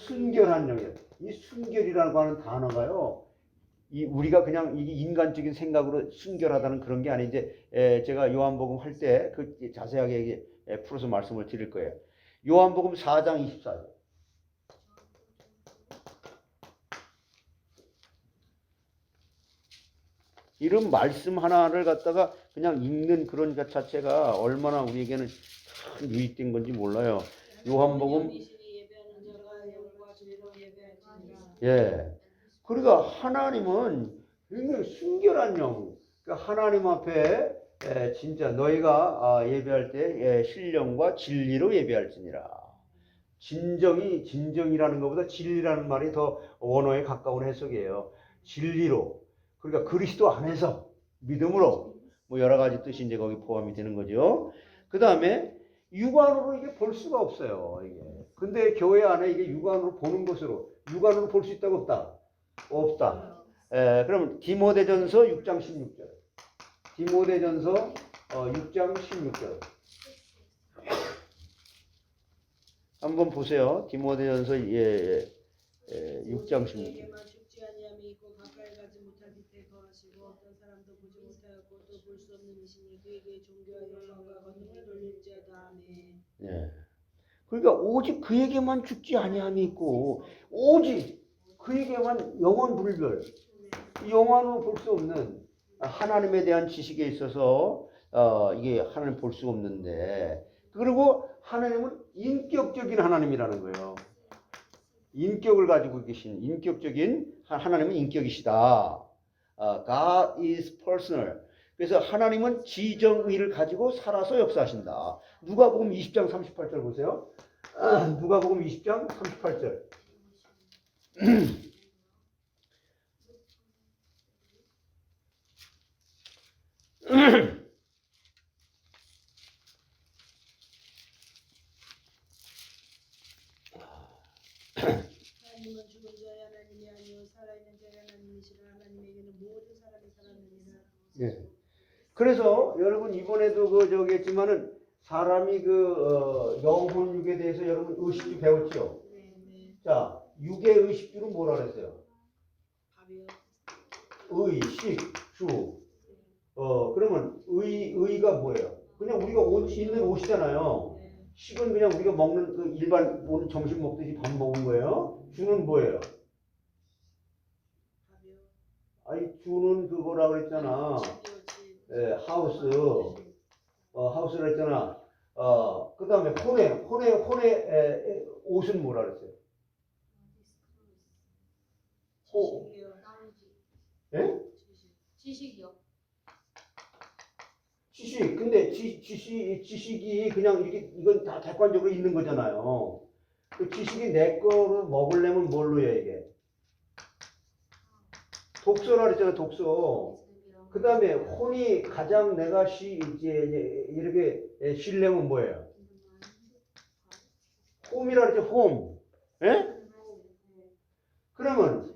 순결한 영이에요. 이 순결이라고 하는 단어가요. 우리가 그냥 이 인간적인 생각으로 순결하다는 그런 게 아닌데 제가 요한복음 할 때 그 자세하게 풀어서 말씀을 드릴 거예요. 요한복음 4장 24절. 이런 말씀 하나를 갖다가 그냥 읽는 그런 것 자체가 얼마나 우리에게는 참 유익된 건지 몰라요. 요한복음 예. 그러니까 하나님은 굉장히 순결한 영. 그러니까 하나님 앞에 진짜 너희가 예배할 때 신령과 진리로 예배할지니라. 진정이라는 것보다 진리라는 말이 더 원어에 가까운 해석이에요. 진리로. 그러니까 그리스도 안에서 믿음으로 뭐 여러 가지 뜻이 이제 거기 포함이 되는 거죠. 그 다음에 육안으로 이게 볼 수가 없어요. 이게. 근데 교회 안에 이게 육안으로 보는 것으로 육안으로 볼 수 있다고 없다. 없다. 그럼 디모데전서 6장 16절. 디모데전서 6장 16절. 한번 보세요. 디모데전서 6장 16절. 죽지 아니함이 있고 가까이 가지 못할 듯해 거하시고 어떤 사람도 보지 못하였고 또 볼 수 없는 이시니 그에게 종교와 영광과 권능을 돌릴지어다. 아멘. 예. 그러니까 오직 그에게만 죽지 아니함이 있고 오직 그에게만 영원 불별 영원으로 볼 수 없는 하나님에 대한 지식에 있어서 이게 하나님 볼 수 없는데 그리고 하나님은 인격적인 하나님이라는 거예요. 인격을 가지고 계신 인격적인 하나님은 인격이시다. God is personal. 그래서 하나님은 지정의를 가지고 살아서 역사하신다. 누가복음 20장 38절 보세요. 누가복음 20장 38절. 하나님은 죽은 자의 하나님이 아니요 살아있는 자의 하나님이시라. 하나님에게는 모든 사람이 살았느니라. 예. 그래서 여러분 이번에도 그 저기 했지만은 사람이 영혼 육에 대해서 여러분 의식주 배웠죠. 네. 자, 육의 의식주는 뭐라 그랬어요? 밥이요. 의식 주. 그러면 의가 뭐예요? 그냥 우리가 옷 입는 옷이잖아요. 네. 식은 그냥 우리가 먹는 그 일반 오늘 점심 먹듯이 밥 먹은 거예요. 주는 뭐예요? 밥이요. 아니 주는 그거라 그랬잖아. 예, 하우스. 하우스라 했잖아. 그다음에 혼의 옷은 뭐라 그랬어요? 지식이요. 예? 지식이요. 지식. 근데 지식이 그냥 이건 다 객관적으로 있는 거잖아요. 그 지식이 내 거를 먹으려면 뭘로 해 이게? 독서라 그랬잖아, 독서. 그 다음에 혼이 가장 내가 이제 이렇게 쉬려면 뭐예요? 홈이라 그랬죠, 홈. 예? 그러면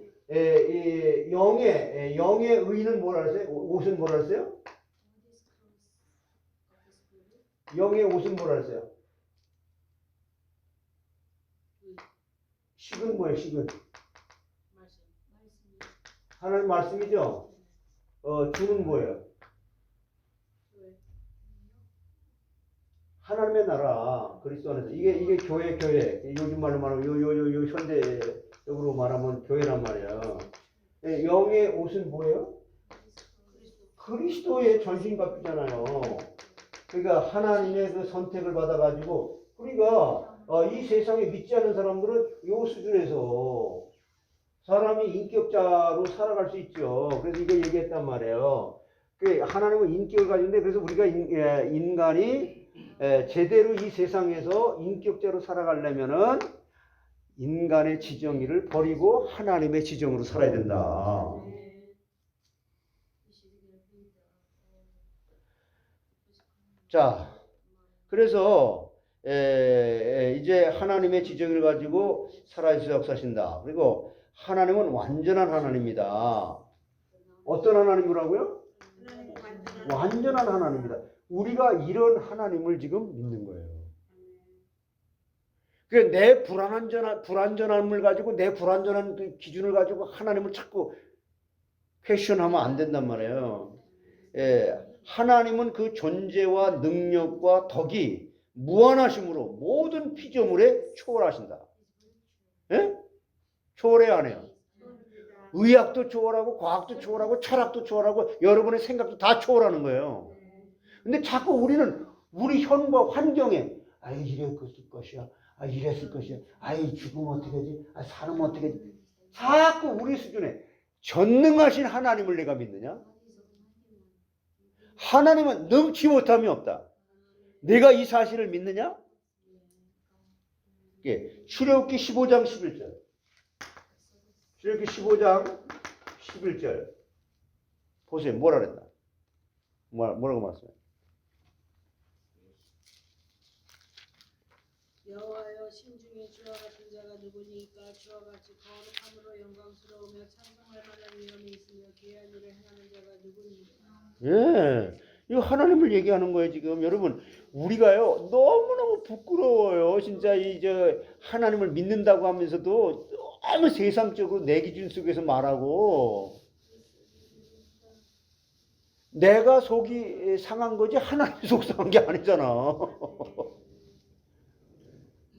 영의 의는 뭐라 그랬어요? 옷은 뭐라 그랬어요? 영의 옷은 뭐라 그랬어요? 식은 뭐예요, 식은? 말씀. 하나님 말씀이죠? 주는 뭐예요? 하나님의 나라, 그리스도 안에서. 이게 교회. 요즘 말로 말하면 요 현대적으로 말하면 교회란 말이에요. 영의 옷은 뭐예요? 그리스도의 전신갑주잖아요. 그러니까 하나님의 그 선택을 받아가지고, 그러니까 이 세상에 믿지 않는 사람들은 요 수준에서 사람이 인격자로 살아갈 수 있죠. 그래서 이거 얘기했단 말이에요. 하나님은 인격을 가지는데, 그래서 우리가 인간이 제대로 이 세상에서 인격자로 살아가려면은 인간의 지정의를 버리고 하나님의 지정으로 살아야 된다. 자, 그래서 이제 하나님의 지정을 가지고 살아있어 역사하신다. 그리고 하나님은 완전한 하나님이다. 어떤 하나님이라고요? 완전한 하나님이다. 우리가 이런 하나님을 지금 믿는 거예요. 내 불완전함을 가지고 내 불완전한 그 기준을 가지고 하나님을 자꾸 퀘션하면 안 된단 말이에요. 하나님은 그 존재와 능력과 덕이 무한하심으로 모든 피조물에 초월하신다. 예? 초월해 안 해요? 의학도 초월하고 과학도 초월하고 철학도 초월하고 여러분의 생각도 다 초월하는 거예요. 근데 자꾸 우리는 우리 현과 환경에 이랬을 것이야. 이랬을 것이야. 죽으면 어떻게 하지? 살으면 어떻게 하지? 자꾸 우리 수준에 전능하신 하나님을 내가 믿느냐? 하나님은 능치 못함이 없다. 내가 이 사실을 믿느냐? 출애굽기 15장 11절. 출애굽기 15장 11절. 보세요. 뭐라 그랬나? 뭐라고 말씀해요? 여호와여 신중에 주와 같은 자가 누구니까? 주와 같이 거룩함으로 영광스러우며 찬송할 만한 위엄이 있으며 귀한 일을 행하는 자가 누구니까? 예, 이거 하나님을 얘기하는 거예요 지금. 여러분 우리가요 너무너무 부끄러워요. 진짜 하나님을 믿는다고 하면서도 너무 세상적으로 내 기준 속에서 말하고, 내가 속이 상한 거지 하나님이 속 상한 게 아니잖아.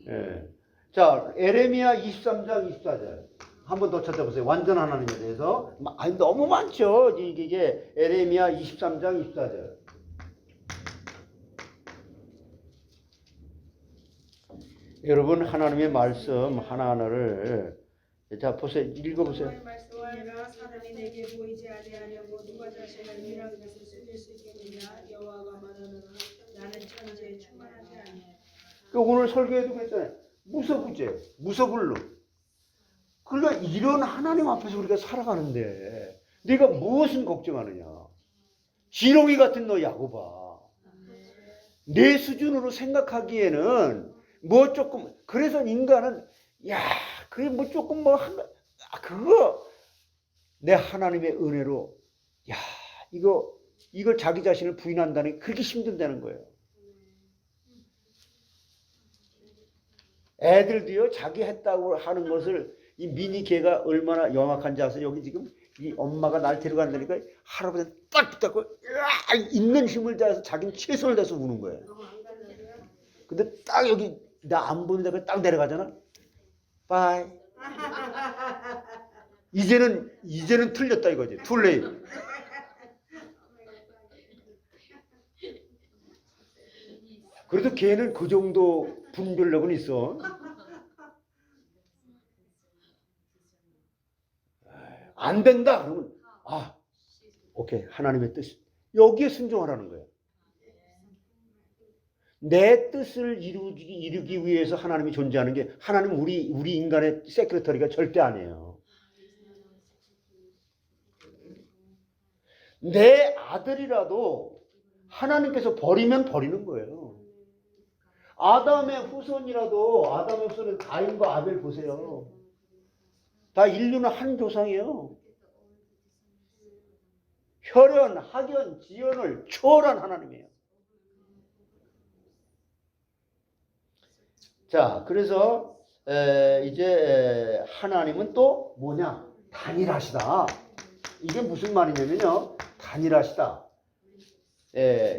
예. 자, 에레미야 23장 24절. 한 번 더 찾아보세요. 완전 하나님에 대해서. 너무 많죠. 이게 에레미야 23장 24절. 여러분 하나님의 말씀 하나하나를 자 보세요. 읽어보세요. 말씀하라. 사람이 내게 보이지 아니하려고 누가 자신을 미라는 것을 숨길 수 있겠느냐? 여호와가 말하노라. 나는 천지에 충만하지 아니하여. 오늘 설교에도 그랬잖아요. 무서부제, 무서불로. 그러니까 이런 하나님 앞에서 우리가 살아가는데 네가 무엇을 걱정하느냐? 지렁이 같은 너 야곱아. 내 수준으로 생각하기에는 뭐 조금 그래서 인간은 야 그게 뭐 조금 뭐 그거 내 하나님의 은혜로 야 이걸 자기 자신을 부인한다는 게 그렇게 힘든다는 거예요. 애들도요 자기 했다고 하는 것을 이 미니 개가 얼마나 영악한지 아세요? 여기 지금 이 엄마가 날 데려간다니까 할아버지는 딱 붙잡고 있는 힘을 다해서 자기는 최선을 다해서 우는 거예요. 근데 딱 여기 나 안 보는 데가 딱 내려가잖아. 바이. 이제는 틀렸다 이거지. 툴레이. 그래도 걔는 그 정도 분별력은 있어. 안 된다 그러면 오케이 하나님의 뜻 여기에 순종하라는 거예요. 내 뜻을 이루기 위해서 하나님이 존재하는 게 하나님은 우리 인간의 세크레터리가 절대 아니에요. 내 아들이라도 하나님께서 버리면 버리는 거예요. 아담의 후손은 가인과 아벨 보세요. 다 인류는 한 조상이에요. 혈연, 학연, 지연을 초월한 하나님이에요. 자, 그래서 이제 하나님은 또 뭐냐? 단일하시다. 이게 무슨 말이냐면요. 단일하시다.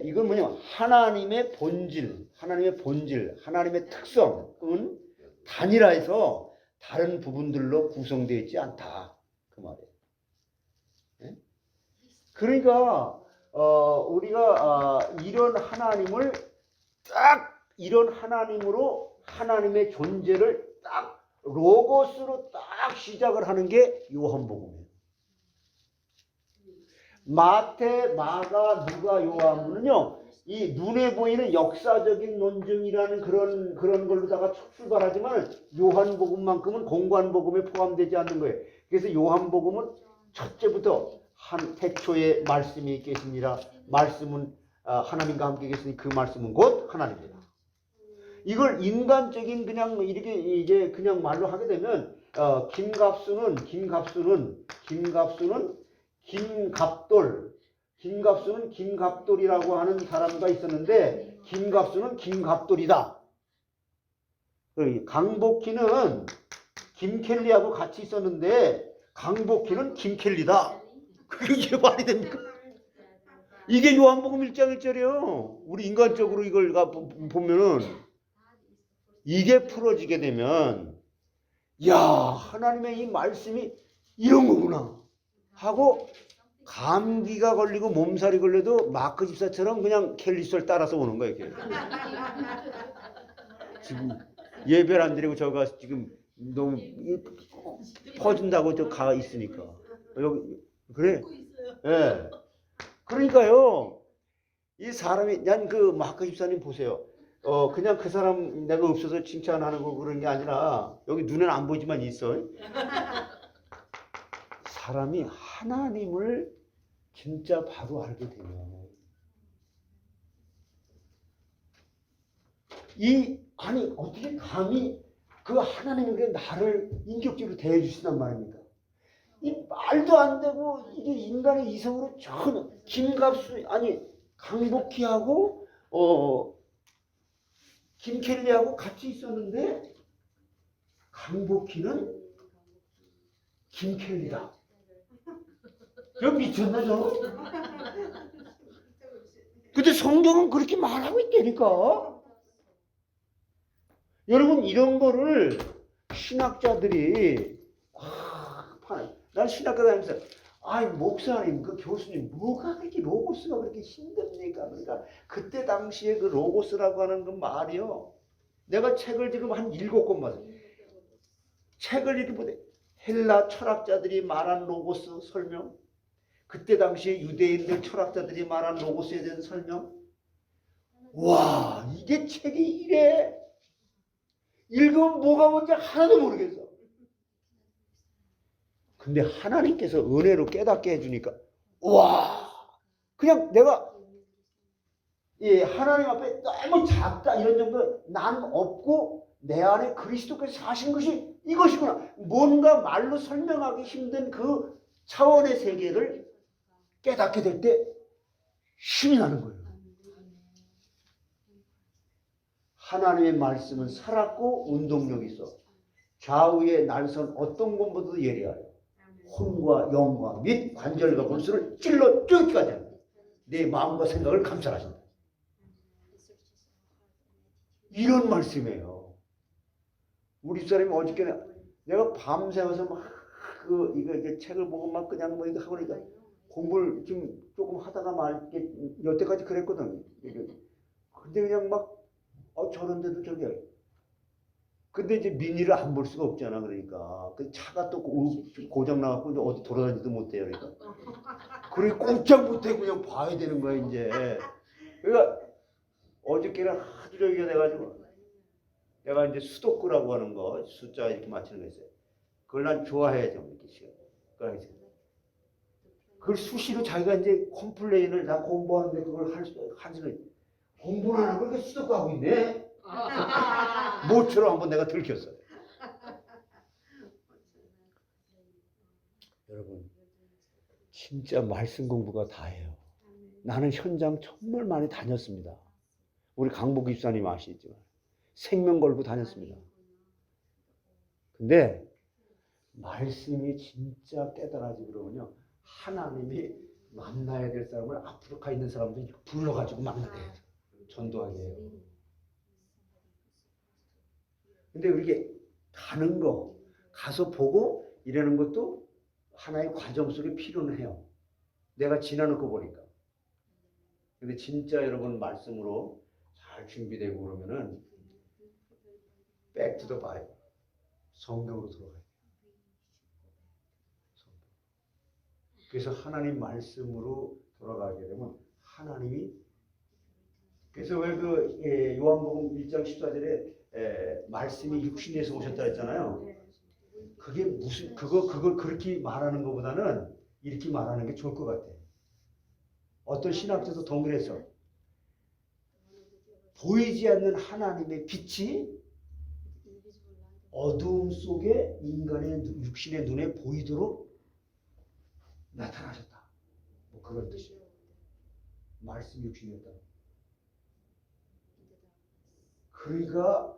이건 뭐냐면 하나님의 본질, 하나님의 특성은 단일화해서 다른 부분들로 구성되어 있지 않다. 그 말이에요. 그러니까 우리가 이런 하나님을 딱 이런 하나님으로 하나님의 존재를 딱 로고스로 딱 시작을 하는 게 요한복음이에요. 마태, 마가, 누가, 요한은요, 이 눈에 보이는 역사적인 논증이라는 그런 걸로다가 출발하지만 요한복음만큼은 공관복음에 포함되지 않는 거예요. 그래서 요한복음은 첫째부터 태초에 말씀이 계시니라 말씀은 하나님과 함께 계시니 그 말씀은 곧 하나님이다. 이걸 인간적인 그냥 이렇게 이제 그냥 말로 하게 되면 김갑수는 김갑돌이라고 하는 사람과 있었는데 김갑수는 김갑돌이다. 강복희는 김켈리하고 같이 있었는데 강복희는 김켈리다. 그게 말이 됩니까? 이게 요한복음 1장 1절이에요. 우리 인간적으로 이걸 보면은 이게 풀어지게 되면 야 하나님의 이 말씀이 이런 거구나 하고 감기가 걸리고 몸살이 걸려도 마크 집사처럼 그냥 캘리스를 따라서 오는 거예요. 이렇게. 지금 예배를 안 드리고 저가 지금 너무 퍼진다고 저 가 있으니까 여기 그래. 예. 그러니까요. 이 사람이 난 그 마크 집사님 보세요. 그냥 그 사람 내가 없어서 칭찬하는 거 그런 게 아니라 여기 눈에는 안 보이지만 있어. 사람이 하나님을 진짜 바로 알게 되면 아니 어떻게 감히 그 하나님에게 나를 인격적으로 대해 주신단 말입니까? 이 말도 안 되고 이게 인간의 이성으로 전혀 강복희하고 김켈리하고 같이 있었는데 강복희는 김켈리다. 저 미쳤나 저? 근데 성경은 그렇게 말하고 있다니까. 여러분 이런 거를 신학자들이 난 신학교 다니면서 목사님 그 교수님 뭐가 그렇게 로고스가 그렇게 힘듭니까? 그러니까 그때 당시에 그 로고스라고 하는 그 말이요. 내가 책을 지금 한 7권 봤어요. 책을 이렇게 보되 헬라 철학자들이 말한 로고스 설명, 그때 당시에 유대인들 철학자들이 말한 로고스에 대한 설명. 와 이게 책이 이래. 읽으면 뭐가 뭔지 하나도 모르겠어. 근데 하나님께서 은혜로 깨닫게 해주니까 와 그냥 내가 이 하나님 앞에 너무 작다 이런 정도 난 없고 내 안에 그리스도께서 사신 것이 이것이구나. 뭔가 말로 설명하기 힘든 그 차원의 세계를 깨닫게 될 때 힘이 나는 거예요. 하나님의 말씀은 살았고 운동력이 있어. 좌우의 날선 어떤 것보다도 예리하여 혼과 영과 및 관절과 골수를 찔러 뜯기까지 합니다. 내 마음과 생각을 감찰하신다. 이런 말씀이에요. 우리 집사람이 어저께 내가 밤새워서 막 이거 책을 보고 막 그냥 뭐 이거 하고 그러니까 공부를 좀 조금 하다가 말게 여태까지 그랬거든. 근데 그냥 막 저런데도 저기. 근데 이제 미니를 안 볼 수가 없잖아. 그러니까 그 차가 또 고장 나갖고 이제 어디 돌아다니지도 못해요. 그러니까 그래 꼼짝 못해 그냥 봐야 되는 거야 이제. 그러니까 어저께는 하도 저기가 돼가지고 내가 이제 수도크라고 하는 거 숫자 이렇게 맞추는 거 있어요. 그걸 난 좋아해 좀 이렇게 시간. 그걸 수시로 자기가 이제 컴플레인을 나 공부하는데 그걸 한시는 공부를 안 하고 그렇게 수도크 하고 있네. 모처럼 한번 내가 들켰어. 여러분 진짜 말씀 공부가 다예요. 나는 현장 정말 많이 다녔습니다. 우리 강복 집사님 아시죠? 생명 걸고 다녔습니다. 근데 말씀이 진짜 깨달아지 그러면요. 하나님이 만나야 될 사람을 앞으로 가 있는 사람들 불러가지고 만나게 해요. 전도하게 해요. 근데 이렇게 가는 거, 가서 보고 이러는 것도 하나의 과정 속에 필요는 해요. 내가 지나놓고 보니까. 근데 진짜 여러분 말씀으로 잘 준비되고 그러면은 back to the Bible. 성경으로 돌아가야 돼요. 그래서 하나님 말씀으로 돌아가게 되면 하나님이 그래서 왜 요한복음 1장 14절에 말씀이 육신에서 오셨다 했잖아요. 그게 무슨 그걸 그렇게 말하는 것보다는 이렇게 말하는 게 좋을 것 같아. 어떤 신학자도 동일해서 보이지 않는 하나님의 빛이 어두움 속에 인간의 육신의 눈에 보이도록 나타나셨다. 뭐 그런 뜻이에요. 말씀 육신이었다. 그러니까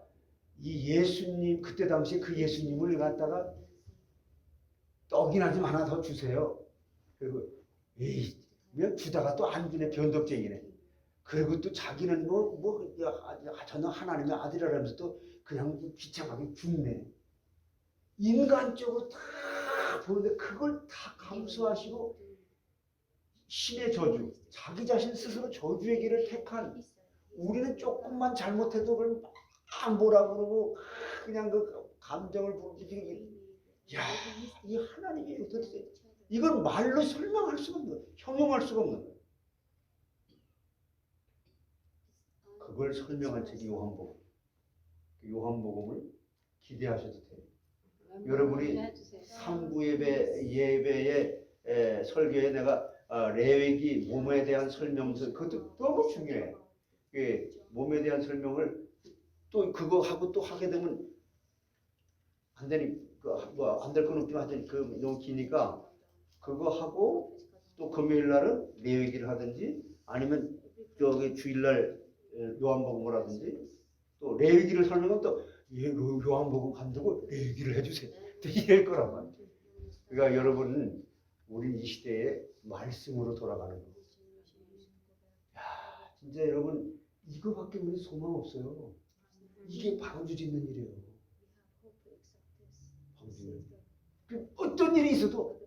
이 예수님 그때 당시에 그 예수님을 갖다가 떡이나 좀 하나 더 주세요. 그리고 에이 왜 주다가 또 안 주네 변덕쟁이네. 그리고 또 자기는 저는 하나님의 아들이라면서 또 그냥 비참하게 죽네. 인간적으로 다 보는데 그걸 다 감수하시고 신의 저주, 자기 자신 스스로 저주의 길을 택한 우리는 조금만 잘못해도 그걸 막 뭐라 그러고 그냥 그 감정을 부르고 야, 이 하나님이 어떻게 이건 말로 설명할 수가 없는 거예요. 형용할 수가 없는 거예요. 그걸 설명한 책이 요한복음. 요한복음을 기대하셔도 돼요. 여러분이 3부 예배의 설교에 내가 레위기 몸에 대한 설명서 그것도 너무 중요해. 몸에 대한 설명을 또 그거 하고 또 하게 되면 안 되니 안 될 건 없지만 하여튼 그 너무 기니까 그거 하고 또 금요일 날은 레위기를 하든지 아니면 저기 주일날 요한복음을 하든지 또 레위기를 설명은 또 요한복음 감독을 레위기를 해주세요. 또 이럴 거란 말이에요. 그러니까 여러분은 우리 이 시대에 말씀으로 돌아가는 거. 야, 진짜 여러분 이거밖에 우리 소망 없어요. 이게 방주 짓는 일이에요. 방주. 어떤 일이 있어도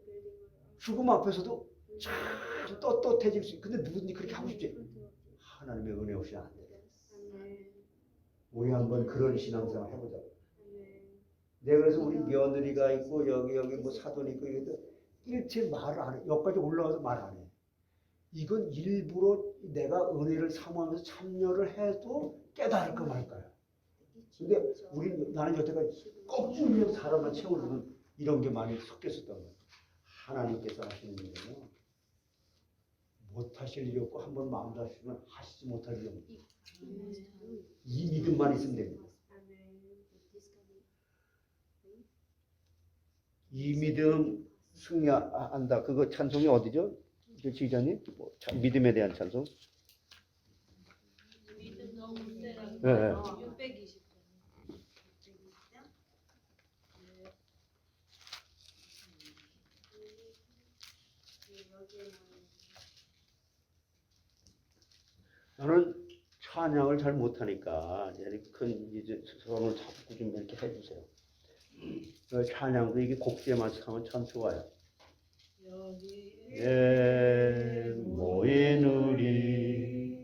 죽음 앞에서도 참 떳떳해질 수 있고 근데 누구든지 그렇게 하고 싶지. 하나님의 은혜 없이 안 돼. 우리 한번 그런 신앙생활 해보자. 내가 그래서 우리 며느리가 있고 여기 뭐 사돈이 있고 이것도 일체 말을 안 해. 여기까지 올라가서 말 안 해. 이건 일부러 내가 은혜를 사모하면서 참여를 해도 깨달을까 말까요. 근데 나는 여태까지 껍질로 사람만 채우는 이런 게 많이 섞였었단 말이에요. 하나님께서 하시는 일은요 못하실 일이 없고 한번 마음 잡으시면 하시지 못할 일이 없는 이 믿음만 있으면 됩니다. 이 믿음 승리한다. 그거 찬송이 어디죠? 지휘자님? 믿음에 대한 찬송? 믿음 너무 세라고. 네. 620. 저는 찬양을 잘 못하니까 이렇게 큰 이제 손을 잡고 좀 이렇게 해주세요. 찬양도 이게 곡제만 하면 참 좋아요. 예, 모인 우리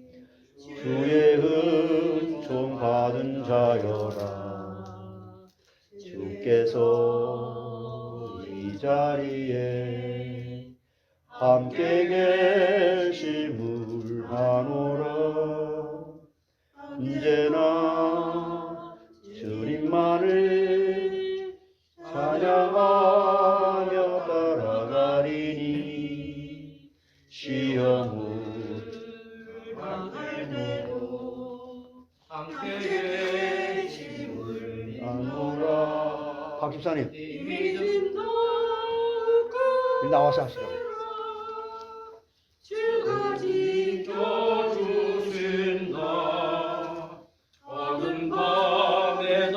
주의 은총 받은 자여라. 주께서 이 자리에 함께 계심을 하노라. 언제나 주님만을 찬양하며 따라가리니 시험을 당할 때도 함께 계심을 아노라. 박 집사님 나와서 하시라고. 주가 지켜주신다. 어두운 밤에도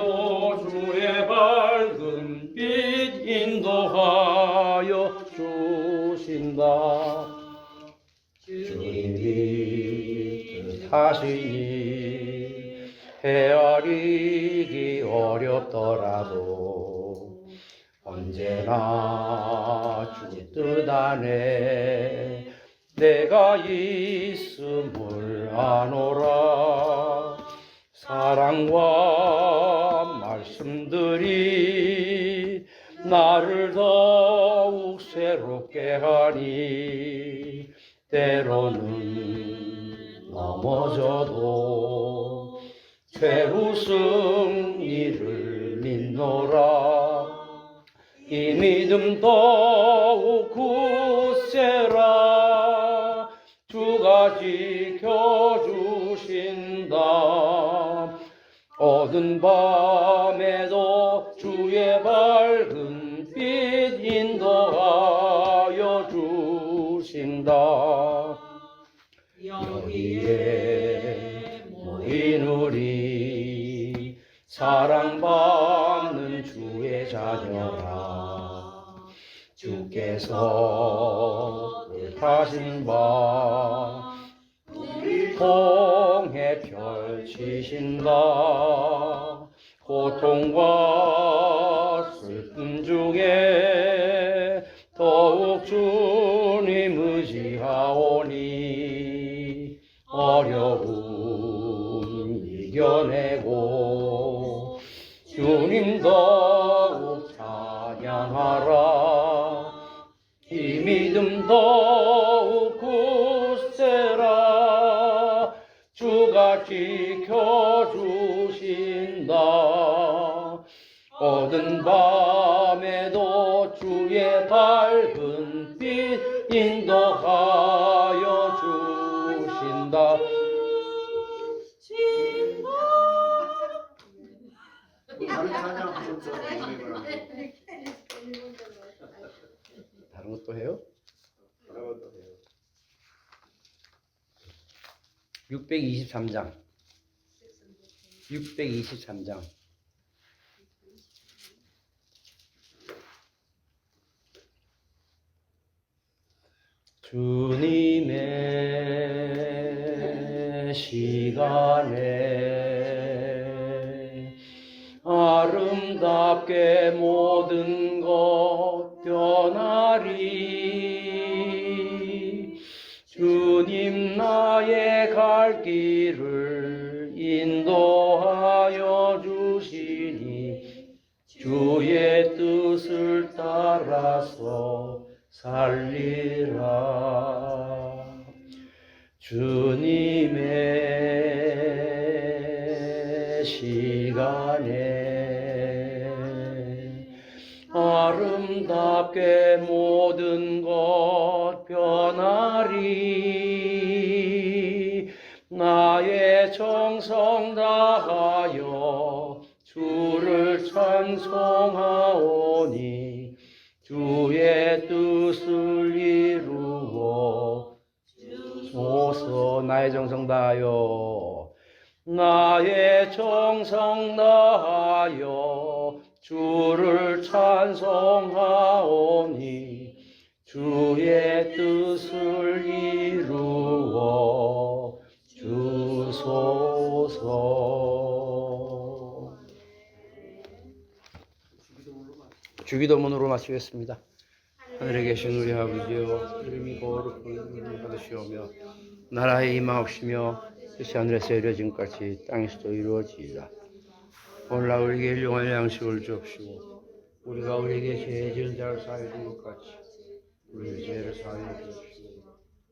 주의 밝은 빛 인도하여 주신다. 주님이 뜻하시니 헤아리기 어렵더라도 언제나 주 뜻 안에 내가 있음을 아노라. 사랑과 말씀들이 나를 더욱 새롭게 하니 때로는 넘어져도 최후 승리를 믿노라. 이 믿음 더욱 굳세라. 주가 지켜주신다. 어두운 밤에도 주의 밝은 빛 인도하여 주신다. 여기에 모인 우리 사랑받는 주의 자녀라. 주께서 뜻하신 바 우리 통해 펼치신다. 고통과 슬픔 중에 더욱 주님 의지하오니 어려움 이겨내고 주님 더욱 찬양하라. 이 믿음 더욱 굳세라. 주가 지켜주신다. 어두운 밤에도 주의 밝은 빛 인도하여 주신다. 다른 찬양 하셨죠? 다른 것도 해요? 다른 것도 해요. 623장. 623장. 주님의 시간에 아름답게 모든 것 변하리. 주님 나의 갈 길을 인도하여 주시니 주의 뜻을 따라서 살리라. 주님의 시간에 아름답게 주답게 모든 것 변하리. 나의 정성 다하여 주를 찬송하오니 주의 뜻을 이루어 주소서. 나의 정성 다하여 나의 정성 다하여 주를 찬송하오니 주의 뜻을 이루어 주소서. 주기도문으로 마치겠습니다. 하늘에 계신 우리 아버지여, 이름이 거룩히 여김을 받으시오며 나라에 임하옵시며 뜻이 하늘에서 이루어진 것 같이 땅에서도 이루어지이다. 오늘날 우리에게 일용할 양식을 주옵시고 우리가 우리에게 죄 지은 자를 사하여 준 것 같이 우리의 죄를 사하여 주옵시고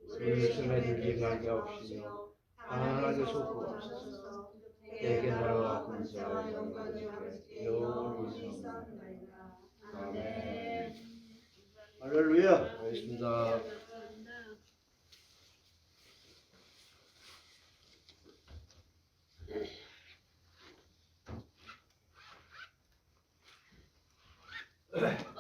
우리를 시험에 들지 말게 하옵시며 다만 악에서 구하옵소서. 내게 나라와 권세와 영광이 영원히 있사옵나이다. 아멘. 할렐루야. 알겠습니다. 감사합니다.